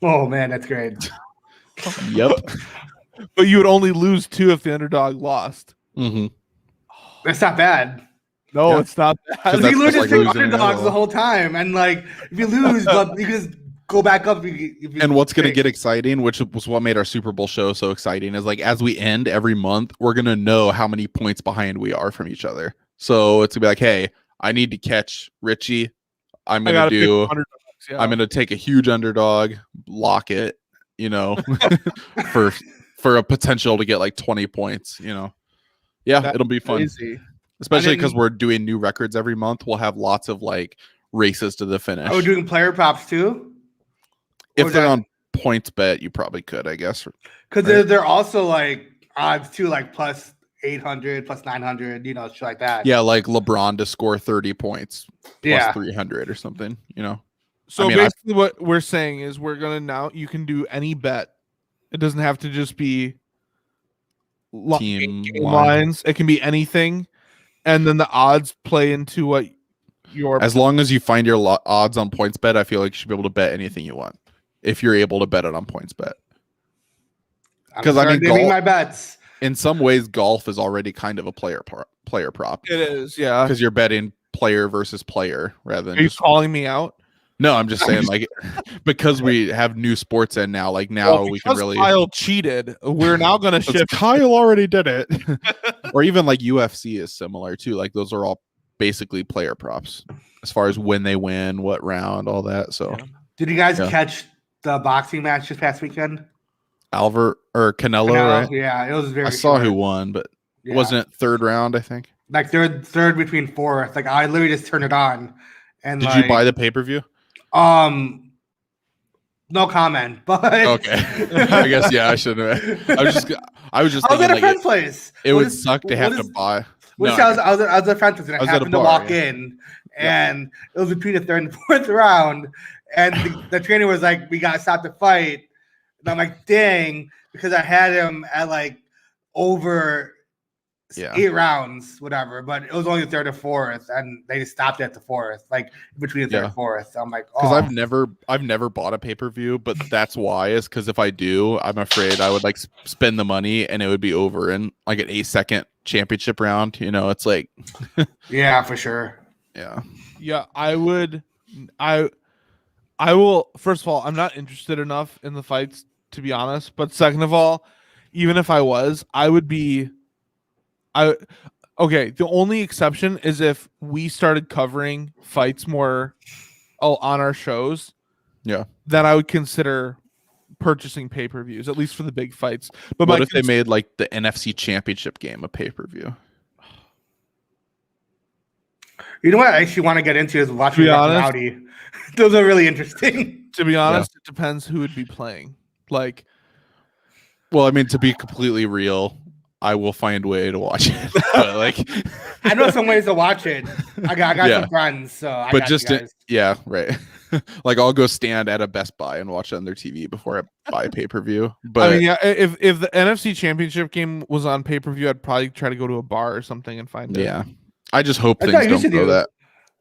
Oh man, that's great. Yep. But you would only lose 2 if the underdog lost. Mm-hmm. That's not bad. No, it's not bad. You lose like underdogs the whole time, and like if you lose, you can just go back up. And what's going to get exciting, which was what made our Super Bowl show so exciting, is like as we end every month, we're going to know how many points behind we are from each other. So it's going to be like, hey, I need to catch Richie. I'm going to take a huge underdog, lock it, for a potential to get like 20 points, Yeah, it'll be fun. Crazy. Especially because we're doing new records every month. We'll have lots of like races to the finish. Are we doing player props too? If they're on PointsBet, you probably could, I guess. Because they're also like odds too, like plus 800, plus 900, shit like that. Yeah, like LeBron to score 30 points, plus 300 or something, So basically what we're saying is you can do any bet. It doesn't have to just be team lines. It can be anything. And then the odds play into what as long as you find your odds on PointsBet, I feel like you should be able to bet anything you want if you're able to bet it on PointsBet. Because my bets. In some ways, golf is already kind of a player prop. It is, yeah. Because you're betting player versus player rather than. Are you calling me out? No, I'm just saying, like, because we have new sports in now, like now we can really. Kyle cheated. We're now going to shift. Kyle already did it. Or even like UFC is similar too. Like those are all basically player props as far as when they win, what round, all that. So, did you guys catch the boxing match this past weekend? Canelo, right? Yeah, it was very. I saw who won, but wasn't it 3rd round? I think like third between 4th. Like I literally just turned it on. And did you buy the pay-per-view? No comment. But okay, I guess I shouldn't. I was just I was at a friend's place. It would suck to have to buy. I was at a friend's place and I happened to walk in, and it was between the 3rd and 4th round, and the trainer was like, "We got to stop the fight," and I'm like, "Dang," because I had him at like over 8 rounds, whatever. But it was only the 3rd or 4th, and they just stopped at the 4th, like between the 3rd and 4th. So I'm like, because I've never bought a pay-per-view, but that's why is because if I do, I'm afraid I would like spend the money and it would be over in like an 8-second championship round. It's like, yeah, for sure. Yeah, I would. I will. First of all, I'm not interested enough in the fights to be honest. But second of all, even if I was, I would be. Okay, the only exception is if we started covering fights more on our shows. Yeah. Then I would consider purchasing pay-per-views, at least for the big fights. But what if they made like the NFC Championship game a pay-per-view? You know what I actually want to get into is watching Rowdy. Those are really interesting. To be honest, it depends who would be playing. Like, well, I mean, to be completely real, I will find a way to watch it. But like, I know some ways to watch it. I got some friends, so right. Like I'll go stand at a Best Buy and watch it on their TV before I buy pay-per-view. But I mean, if the NFC Championship game was on pay-per-view, I'd probably try to go to a bar or something and find it. Yeah, I just hope things don't go that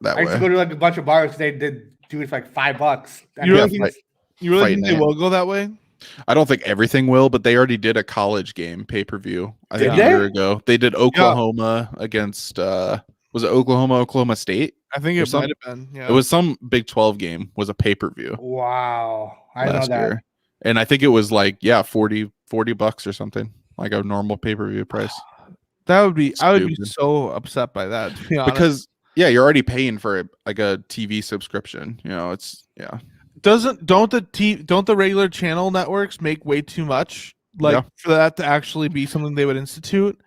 way. I used to go to like a bunch of bars. They did do it for like $5. You really think they will go that way? I don't think everything will, but they already did a college game pay-per-view. I think a year ago. They did Oklahoma against was it Oklahoma State? I think it might have been. Yeah. It was some Big 12 game was a pay-per-view. Wow. I know that. Year. And I think it was like $40 or something, like a normal pay-per-view price. That would be. I would be so upset by that, to be honest. Because you're already paying for a TV subscription. It's Don't the regular channel networks make way too much for that to actually be something they would institute?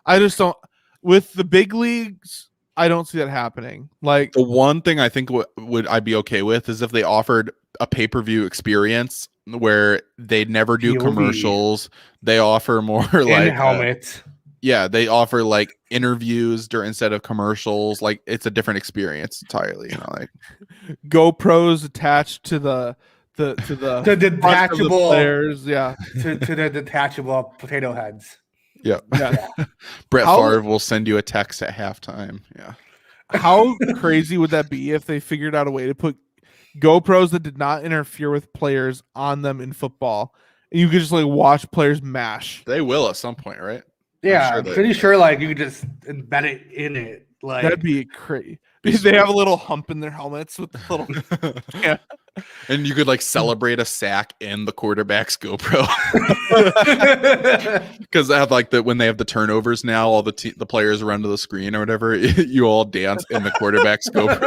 I just don't. With the big leagues, I don't see that happening. Like, the one thing I think would I be okay with is if they offered a pay-per-view experience where they never do POV. Commercials. They offer more like helmets. They offer like interviews instead of commercials. Like, it's a different experience entirely. Like GoPros attached to the detachable players. Yeah, to the detachable potato heads. Yeah. Brett Favre will send you a text at halftime. Yeah. How crazy would that be if they figured out a way to put GoPros that did not interfere with players on them in football, and you could just like watch players mash? They will at some point, right? Yeah, I'm pretty sure like you could just embed it in it. Like, that'd be crazy. Because they have a little hump in their helmets with the little yeah. And you could like celebrate a sack in the quarterback's GoPro. Because they have like when they have the turnovers now, all the players run to the screen or whatever. You all dance in the quarterback's GoPro.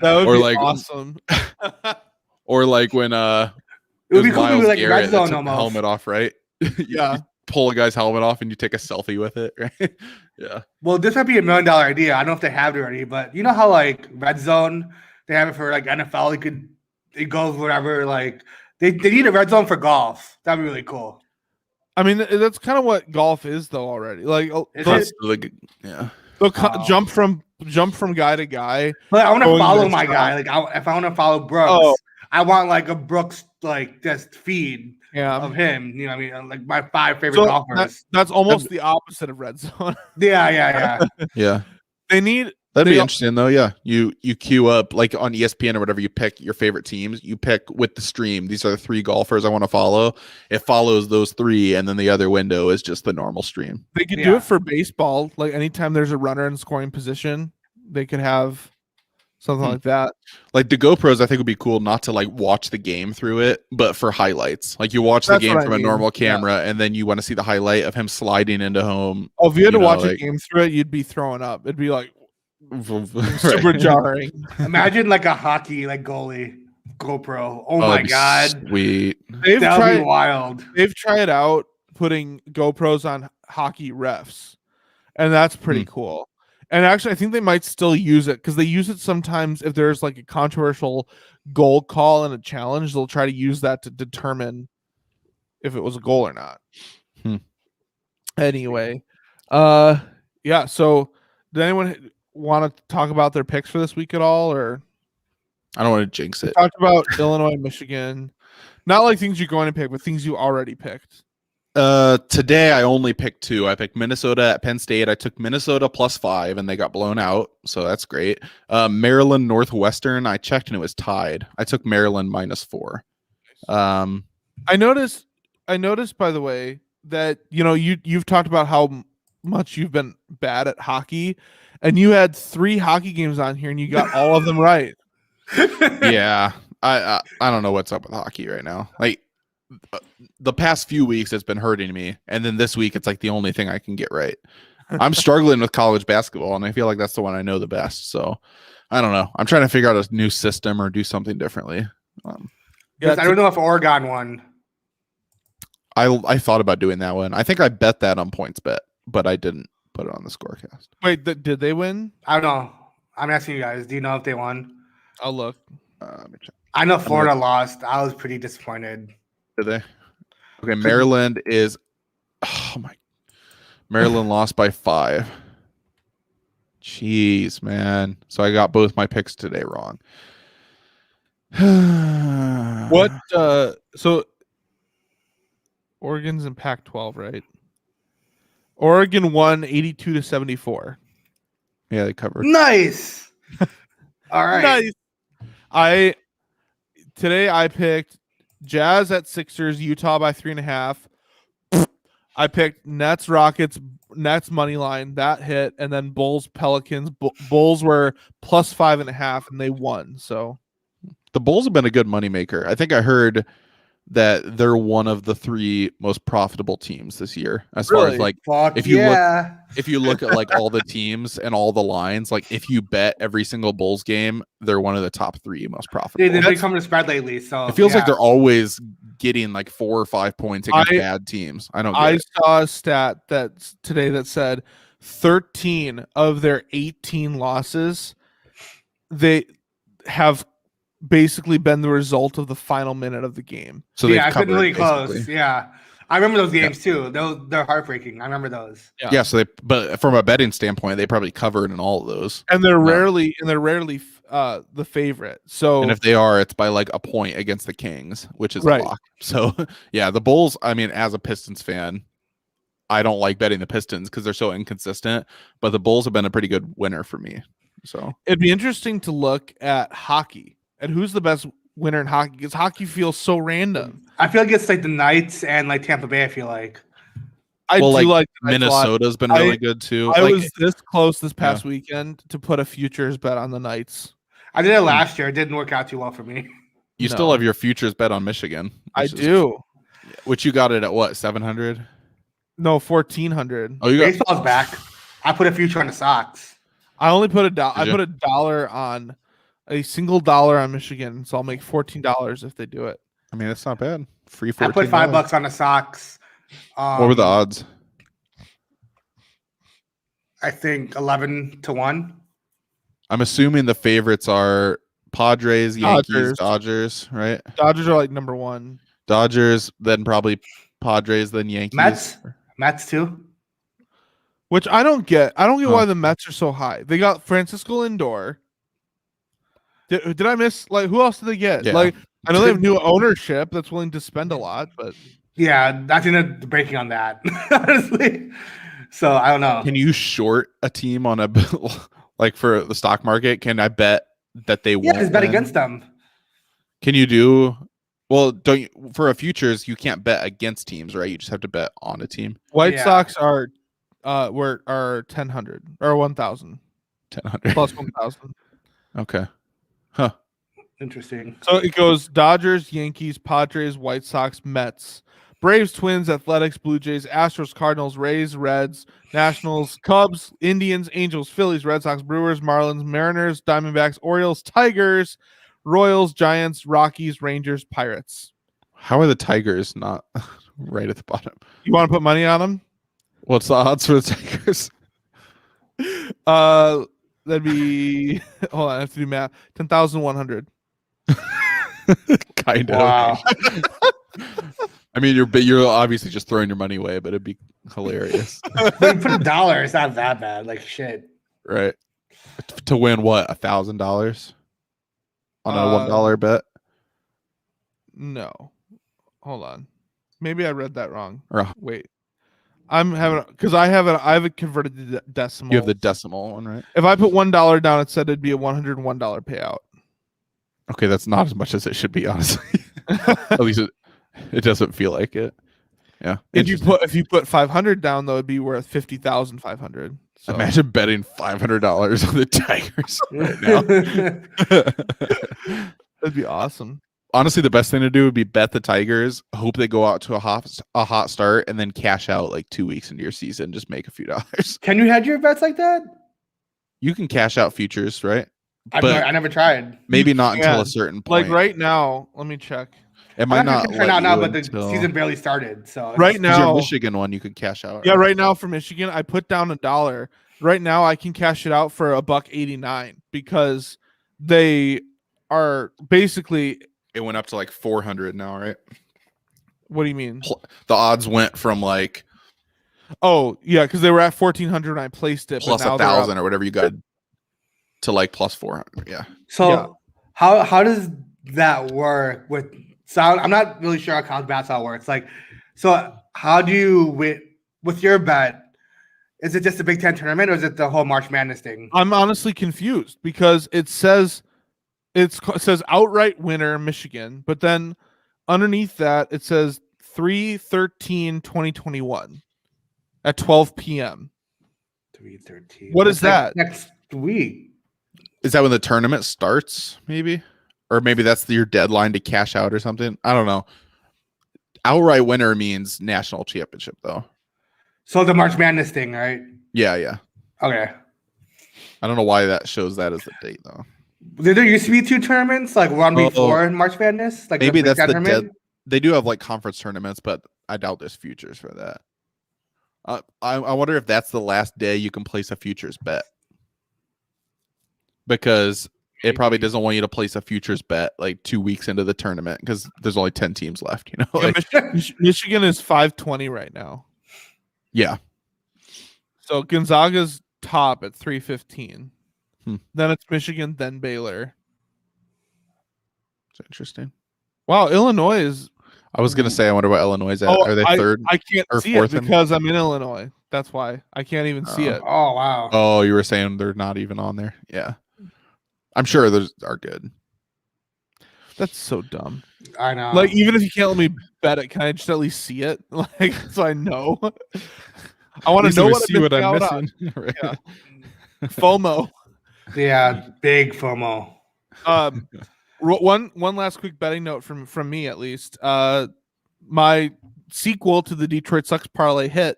That would be awesome. Or like when it would be cool to be like Red Zone almost. Helmet off, right? Yeah. You pull a guy's helmet off and you take a selfie with it, right? Yeah. Well, this might be $1 million idea. I don't know if they have it already, but you know how like Red Zone, they have it for like NFL. It goes whatever. Like they need a Red Zone for golf. That'd be really cool. I mean, that's kind of what golf is though already. Like, they'll jump from guy to guy. But I want to follow my guy. Like, if I want to follow Brooks, I want like a Brooks like just feed. Of him, you know what I mean? Like my 5 favorite golfers. That's almost the opposite of Red Zone. Yeah. They need. That'd be interesting though. Yeah, you queue up like on ESPN or whatever. You pick your favorite teams. You pick with the stream. These are the 3 golfers I want to follow. It follows those 3, and then the other window is just the normal stream. They could do it for baseball. Like anytime there's a runner in scoring position, they could have something like that. Like the GoPros, I think would be cool not to like watch the game through it, but for highlights. Like you watch the game from a normal camera, and then you want to see the highlight of him sliding into home. Oh, if you had to watch a game through it, you'd be throwing up. It'd be like super jarring. Imagine like a hockey like goalie GoPro. Oh my god, sweet! That'd be wild. They've tried out putting GoPros on hockey refs, and that's pretty cool. And actually, I think they might still use it because they use it sometimes if there's like a controversial goal call in a challenge. They'll try to use that to determine if it was a goal or not. Anyway, yeah. So, did anyone want to talk about their picks for this week at all, or? I don't want to jinx it. We talked about Illinois, Michigan, not like things you're going to pick, but things you already picked. Today I only picked 2. I picked Minnesota at Penn State. I took Minnesota +5 and they got blown out, so that's great. Maryland Northwestern, I checked and it was tied. I took Maryland -4. I noticed by the way that you've talked about how much you've been bad at hockey, and you had 3 hockey games on here and you got all of them right. Yeah, I don't know what's up with hockey right now. Like the past few weeks it's been hurting me, and then this week it's like the only thing I can get right. I'm struggling with college basketball, and I feel like that's the one I know the best. So I don't know. I'm trying to figure out a new system or do something differently. I don't know if Oregon won. I thought about doing that one. I think I bet that on PointsBet, but I didn't put it on the Scorecast. Wait, did they win? I don't know. I'm asking you guys. Do you know if they won? I'll look. Let me check. I know Florida lost. I was pretty disappointed. Did they? Okay, Maryland Maryland lost by 5. Jeez, man. So I got both my picks today wrong. What? So Oregon's in Pac-12, right? Oregon won 82-74. Yeah, they covered. Nice. All right. Nice. Today I picked Jazz at Sixers, Utah by 3.5. I picked Nets, Rockets, Nets money line, that hit, and then Bulls, Pelicans. Bulls were +5.5, and they won. So the Bulls have been a good moneymaker. I think I heard that they're one of the 3 most profitable teams this year. As Really? far as like, if you look at like all the teams and all the lines, like if you bet every single Bulls game, they're one of the top 3 most profitable. They've been coming to spread lately, so it feels like they're always getting like 4 or 5 points against bad teams. I saw a stat today that said 13 of their 18 losses, they have basically been the result of the final minute of the game. So it's been really close. Yeah. I remember those games too. They're heartbreaking. I remember those. Yeah. So but from a betting standpoint, they probably covered in all of those. And they're rarely the favorite. So and if they are, it's by like a point against the Kings, which is a lock. So yeah, the Bulls. I mean, as a Pistons fan, I don't like betting the Pistons because they're so inconsistent. But the Bulls have been a pretty good winner for me. So it'd be interesting to look at hockey and who's the best winner in hockey, because hockey feels so random. I feel like it's like the Knights and like Tampa Bay. I feel like I do like Minnesota's been really good too. I was this close this past weekend to put a futures bet on the Knights. I did it last year. It didn't work out too well for me. You still have your futures bet on Michigan. I do. Which you got it at what, 700? No, 1,400. Oh, you got baseball's back. I put a future on the Sox. I only put $1 on a single dollar on Michigan, so I'll make $14 if they do it. I mean, that's not bad. Free $14. I put $5 on the Sox. What were the odds? I think 11-1. I'm assuming the favorites are Padres, Yankees, Dodgers, right? Dodgers are like number 1. Dodgers, then probably Padres, then Yankees. Mets too. Which I don't get. I don't get why the Mets are so high. They got Francisco Lindor. Did I miss, like, who else did they get? Yeah. Like, I know they have new ownership that's willing to spend a lot, but yeah, I think they're breaking on that, honestly. So I don't know. Can you short a team on a like for the stock market? Can I bet that they won't? Yeah, just bet against them. Can you do? Well, don't you, for a futures you can't bet against teams, right? You just have to bet on a team. White Sox are 1,000 or 1,000. 1,000 plus 1,000. Okay. Huh. Interesting. So it goes Dodgers, Yankees, Padres, White Sox, Mets, Braves, Twins, Athletics, Blue Jays, Astros, Cardinals, Rays, Reds, Nationals, Cubs, Indians, Angels, Phillies, Red Sox, Brewers, Marlins, Mariners, Diamondbacks, Orioles, Tigers, Royals, Giants, Rockies, Rangers, Pirates. How are the Tigers not right at the bottom? You want to put money on them? What's the odds for the Tigers? That'd be hold on, I have to do math. 10,100. Kind of. Wow. I mean, you're obviously just throwing your money away, but it'd be hilarious. But you put $1, it's not that bad. Like shit. Right. To win what, $1,000 on a $1 bet? No. Hold on. Maybe I read that wrong. Oh. Wait. I'm having because I have it converted to decimal. You have the decimal one, right? If I put $1 down, it said it'd be a $101 payout. Okay, that's not as much as it should be, honestly. At least it doesn't feel like it. Yeah. If you put 500 down, though, it'd be worth 50,500. So. Imagine betting $500 on the Tigers right now. That'd be awesome. Honestly, the best thing to do would be bet the Tigers, hope they go out to a hot start, and then cash out like 2 weeks into your season. Just make a few dollars. Can you hedge your bets like that? You can cash out futures, right? I never tried. Maybe not until a certain point. Like right now, let me check. It might not turn out now, but the season barely started. So right now, your Michigan one you could cash out. Yeah, right now for Michigan, I put down $1. Right now, I can cash it out for $1.89 because they are basically. It went up to like 400 now, right? What do you mean? The odds went from like, oh yeah, because they were at 1,400 when I placed it, plus 1,000 or whatever you got, to like plus 400. Yeah. So how does that work with? So I'm not really sure how college basketball works. Like, so how do you with your bet? Is it just the Big Ten tournament or is it the whole March Madness thing? I'm honestly confused because it says outright winner Michigan, but then underneath that it says 3/13/2021 at 12 p.m. 3/13. What is that? Next week. Is that when the tournament starts? Maybe, or maybe that's your deadline to cash out or something. I don't know. outright winner means national championship, though. So the March Madness thing, right? Yeah. Okay. I don't know why that shows that as the date, though. Did there used to be 2 tournaments, like one before March Madness? Like maybe that's the dead. They do have like conference tournaments, but I doubt there's futures for that. I wonder if that's the last day you can place a futures bet, because it probably doesn't want you to place a futures bet like 2 weeks into the tournament because there's only 10 teams left. You know, Michigan is 520 right now. Yeah. So Gonzaga's top at 315. Then it's Michigan, then Baylor. It's interesting. Wow, Illinois is. I was gonna say, I wonder what Illinois is at. Are they third? I can't see it because I'm in Illinois. That's why I can't even see it. Oh wow. Oh, you were saying they're not even on there? Yeah. I'm sure those are good. That's so dumb. I know. Like, even if you can't let me bet it, can I just at least see it? Like, so I know. I want to know what I'm missing. Right. Yeah. FOMO. Yeah, big FOMO. One last quick betting note from me, at least. My sequel to the Detroit Sucks parlay hit.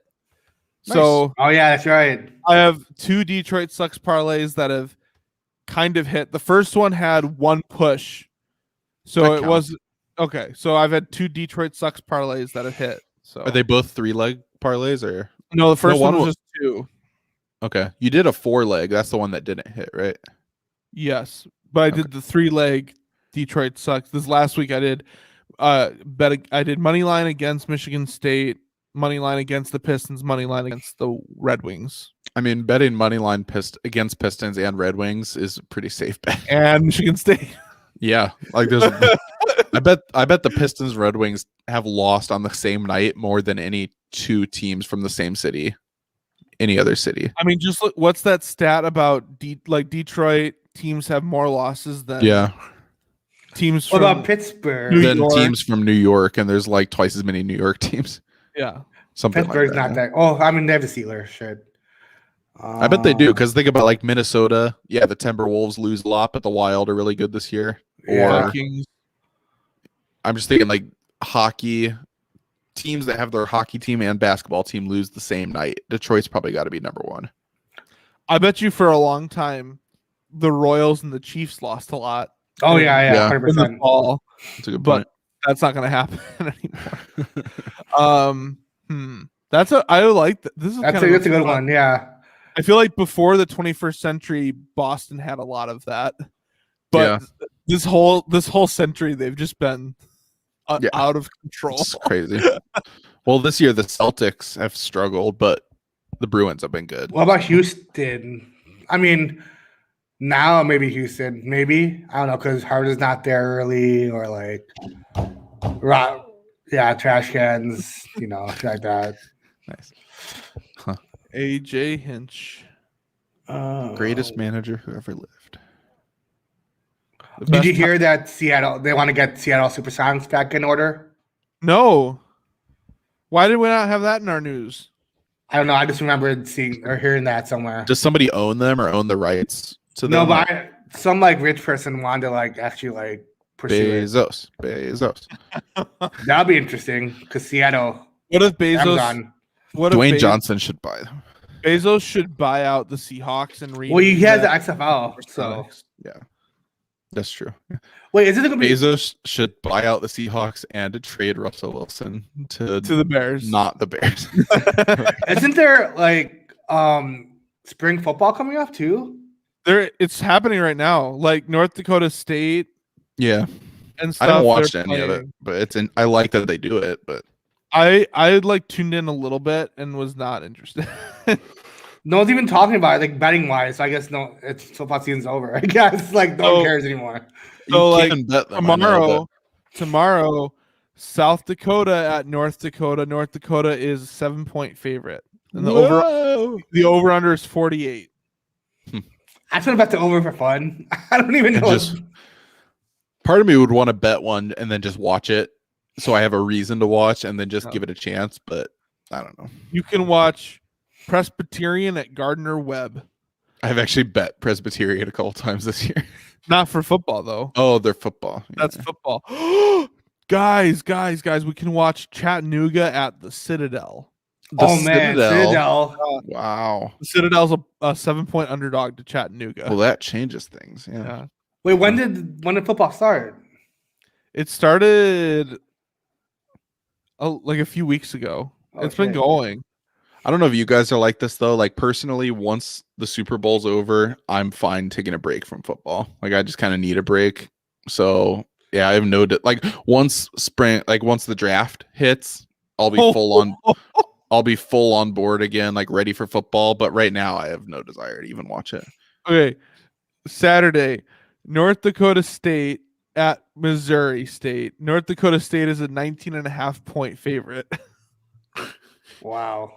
Nice. So, oh yeah, that's right. I have 2 Detroit Sucks parlays that have kind of hit. The first one had 1 push, so it was okay. So I've had 2 Detroit Sucks parlays that have hit. So are they both 3-leg parlays or no? The first one was just 2. Okay, you did a 4-leg. That's the one that didn't hit, right? Yes, but I did the 3-leg Detroit Sucks. This last week I did I did money line against Michigan State, money line against the Pistons, money line against the Red Wings. I mean, betting money line against Pistons and Red Wings is a pretty safe bet. And Michigan State. Yeah, like there's I bet the Pistons Red Wings have lost on the same night more than any 2 teams from the same city, any other city. I mean, just look, what's that stat about Detroit teams have more losses than teams from about Pittsburgh teams from New York, and there's like twice as many New York teams. Yeah, something Pittsburgh's like that. Not that. Oh, I mean, they have the Steelers. Shit. I bet they do, because think about like Minnesota. Yeah, the Timberwolves lose a lot, but the Wild are really good this year. Yeah. Or I'm just thinking like hockey teams that have their hockey team and basketball team lose the same night. Detroit's probably got to be number 1. I bet you for a long time the Royals and the Chiefs lost a lot. Oh yeah, 100%. That's a good point. But that's not going to happen anymore. That's a good one. Yeah. I feel like before the 21st century, Boston had a lot of that, but this whole century they've just been out of control. It's crazy. Well, this year the Celtics have struggled, but the Bruins have been good. What about Houston? I mean, now maybe Houston, maybe I don't know, because Harden's not there early, or like, trash cans, like that. Nice. Huh. AJ Hinch, greatest manager who ever lived. Did you hear that they want to get Seattle Supersonics back in order? No. Why did we not have that in our news? I don't know. I just remembered seeing or hearing that somewhere. Does somebody own them or own the rights to them? No, but some like rich person wanted to actually pursue Bezos. That'd be interesting, because Seattle. What if Bezos? Amazon. Dwayne Johnson should buy them. Bezos should buy out the Seahawks and Well, he has the XFL, so yeah, that's true. Wait, is it going to be Bezos should buy out the Seahawks and to trade Russell Wilson to the Bears, not the Bears? Isn't there spring football coming up too? It's happening right now, like North Dakota State. Yeah, and stuff. I haven't watched any of it, but I like that they do it, but. I tuned in a little bit and was not interested. No one's even talking about it, betting wise. So I guess it's football season's over. I guess no one cares anymore. So tomorrow, South Dakota at North Dakota. North Dakota is a 7-point favorite, and the over under is 48. I just want to bet the over for fun. I don't even know. Part of me would want to bet one and then just watch it, so I have a reason to watch and then just give it a chance, but I don't know. You can watch Presbyterian at Gardner Webb. I've actually bet Presbyterian a couple times this year. Not for football, though. Oh, they're football. That's football. Guys, we can watch Chattanooga at the Citadel. Citadel. Wow. The Citadel's a 7-point underdog to Chattanooga. Well, that changes things. Yeah. Wait, when did football start? It started like a few weeks ago. It's been going. I don't know if you guys are like this though. Like personally, once the Super Bowl's over, I'm fine taking a break from football. Like I just kind of need a break. So yeah, I have no like once the draft hits, I'll be full on. I'll be full on board again, like ready for football. But right now, I have no desire to even watch it. Okay, Saturday, North Dakota State at Missouri State. North Dakota State is a 19.5-point favorite. Wow.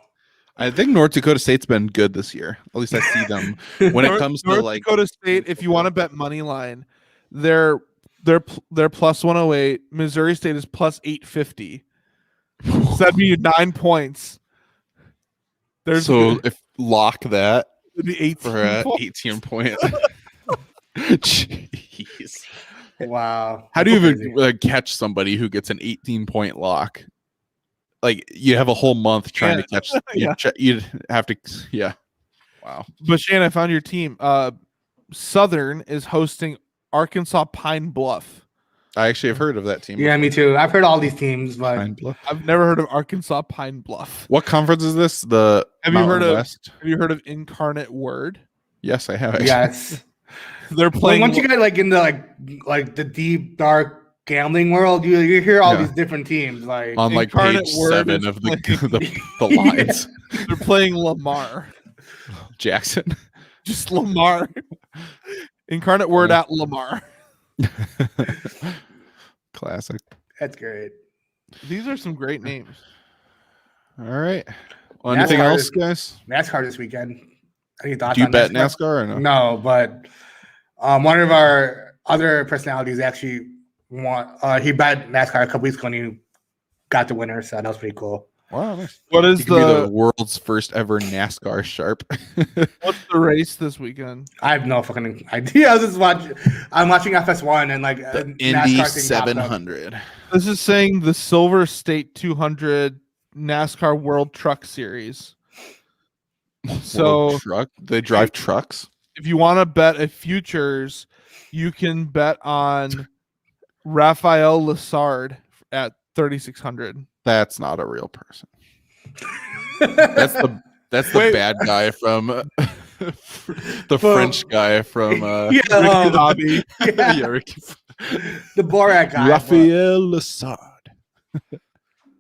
I think North Dakota State's been good this year. At least I see them when it comes to North like Dakota State. If you want to bet money line, they're plus 108. Missouri State is plus 850. So that'd be 9 points. If lock that the 18 point. Jeez. Wow. How do you even catch somebody who gets an 18-point lock? Like you have a whole month trying to catch. You'd have to. Yeah. Wow. But Shane, I found your team. Southern is hosting Arkansas Pine Bluff. I actually have heard of that team. Yeah, me too. I've heard all these teams, but I've never heard of Arkansas Pine Bluff. What conference is this? The Have you heard of Incarnate Word? Yes, I have. Actually. Yes. They're playing. Once you get like into like the deep dark gambling world, you hear all these different teams like on like page 7 of the lines. They're playing Lamar Jackson. Just Lamar. Incarnate Word at Lamar. Classic. That's great. These are some great names. All right. Well, anything else, guys? NASCAR this weekend. Any thoughts? Do you bet NASCAR or no? No, but one of our other personalities actually he bet NASCAR a couple weeks ago and he got the winner, so that was pretty cool. Wow, nice. What is the world's first ever NASCAR sharp? What's the race this weekend? I have no fucking idea. I'm watching FS1 and like the Indy 700. This is saying the Silver State 200 NASCAR World Truck Series. So they drive trucks. If you want to bet a futures, you can bet on Raphael Lessard at 3,600. That's not a real person. That's the bad guy from the French guy from Ricky Bobby. The Borat guy. Raphael Lessard.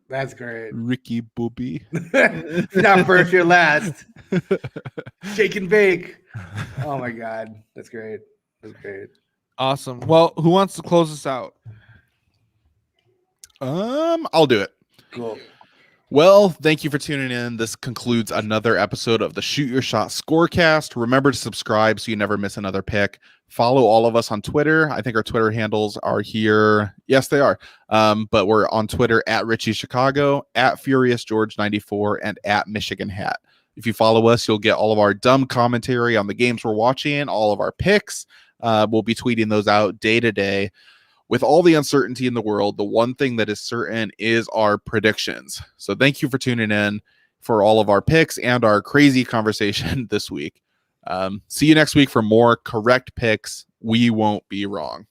That's great. Ricky Bobby. Not first, you're last. Shake and bake. Oh my god, that's great. That's great. Awesome. Well, who wants to close us out? I'll do it. Cool. Well, thank you for tuning in. This concludes another episode of the Shoot Your Shot Scorecast. Remember to subscribe so you never miss another pick. Follow all of us on Twitter. I think our Twitter handles are here. Yes, they are. But we're on Twitter at Richie Chicago, at Furious George 94, and at Michigan Hat. If you follow us, you'll get all of our dumb commentary on the games we're watching, all of our picks. We'll be tweeting those out day to day. With all the uncertainty in the world, the one thing that is certain is our predictions. So thank you for tuning in for all of our picks and our crazy conversation this week. See you next week for more correct picks. We won't be wrong.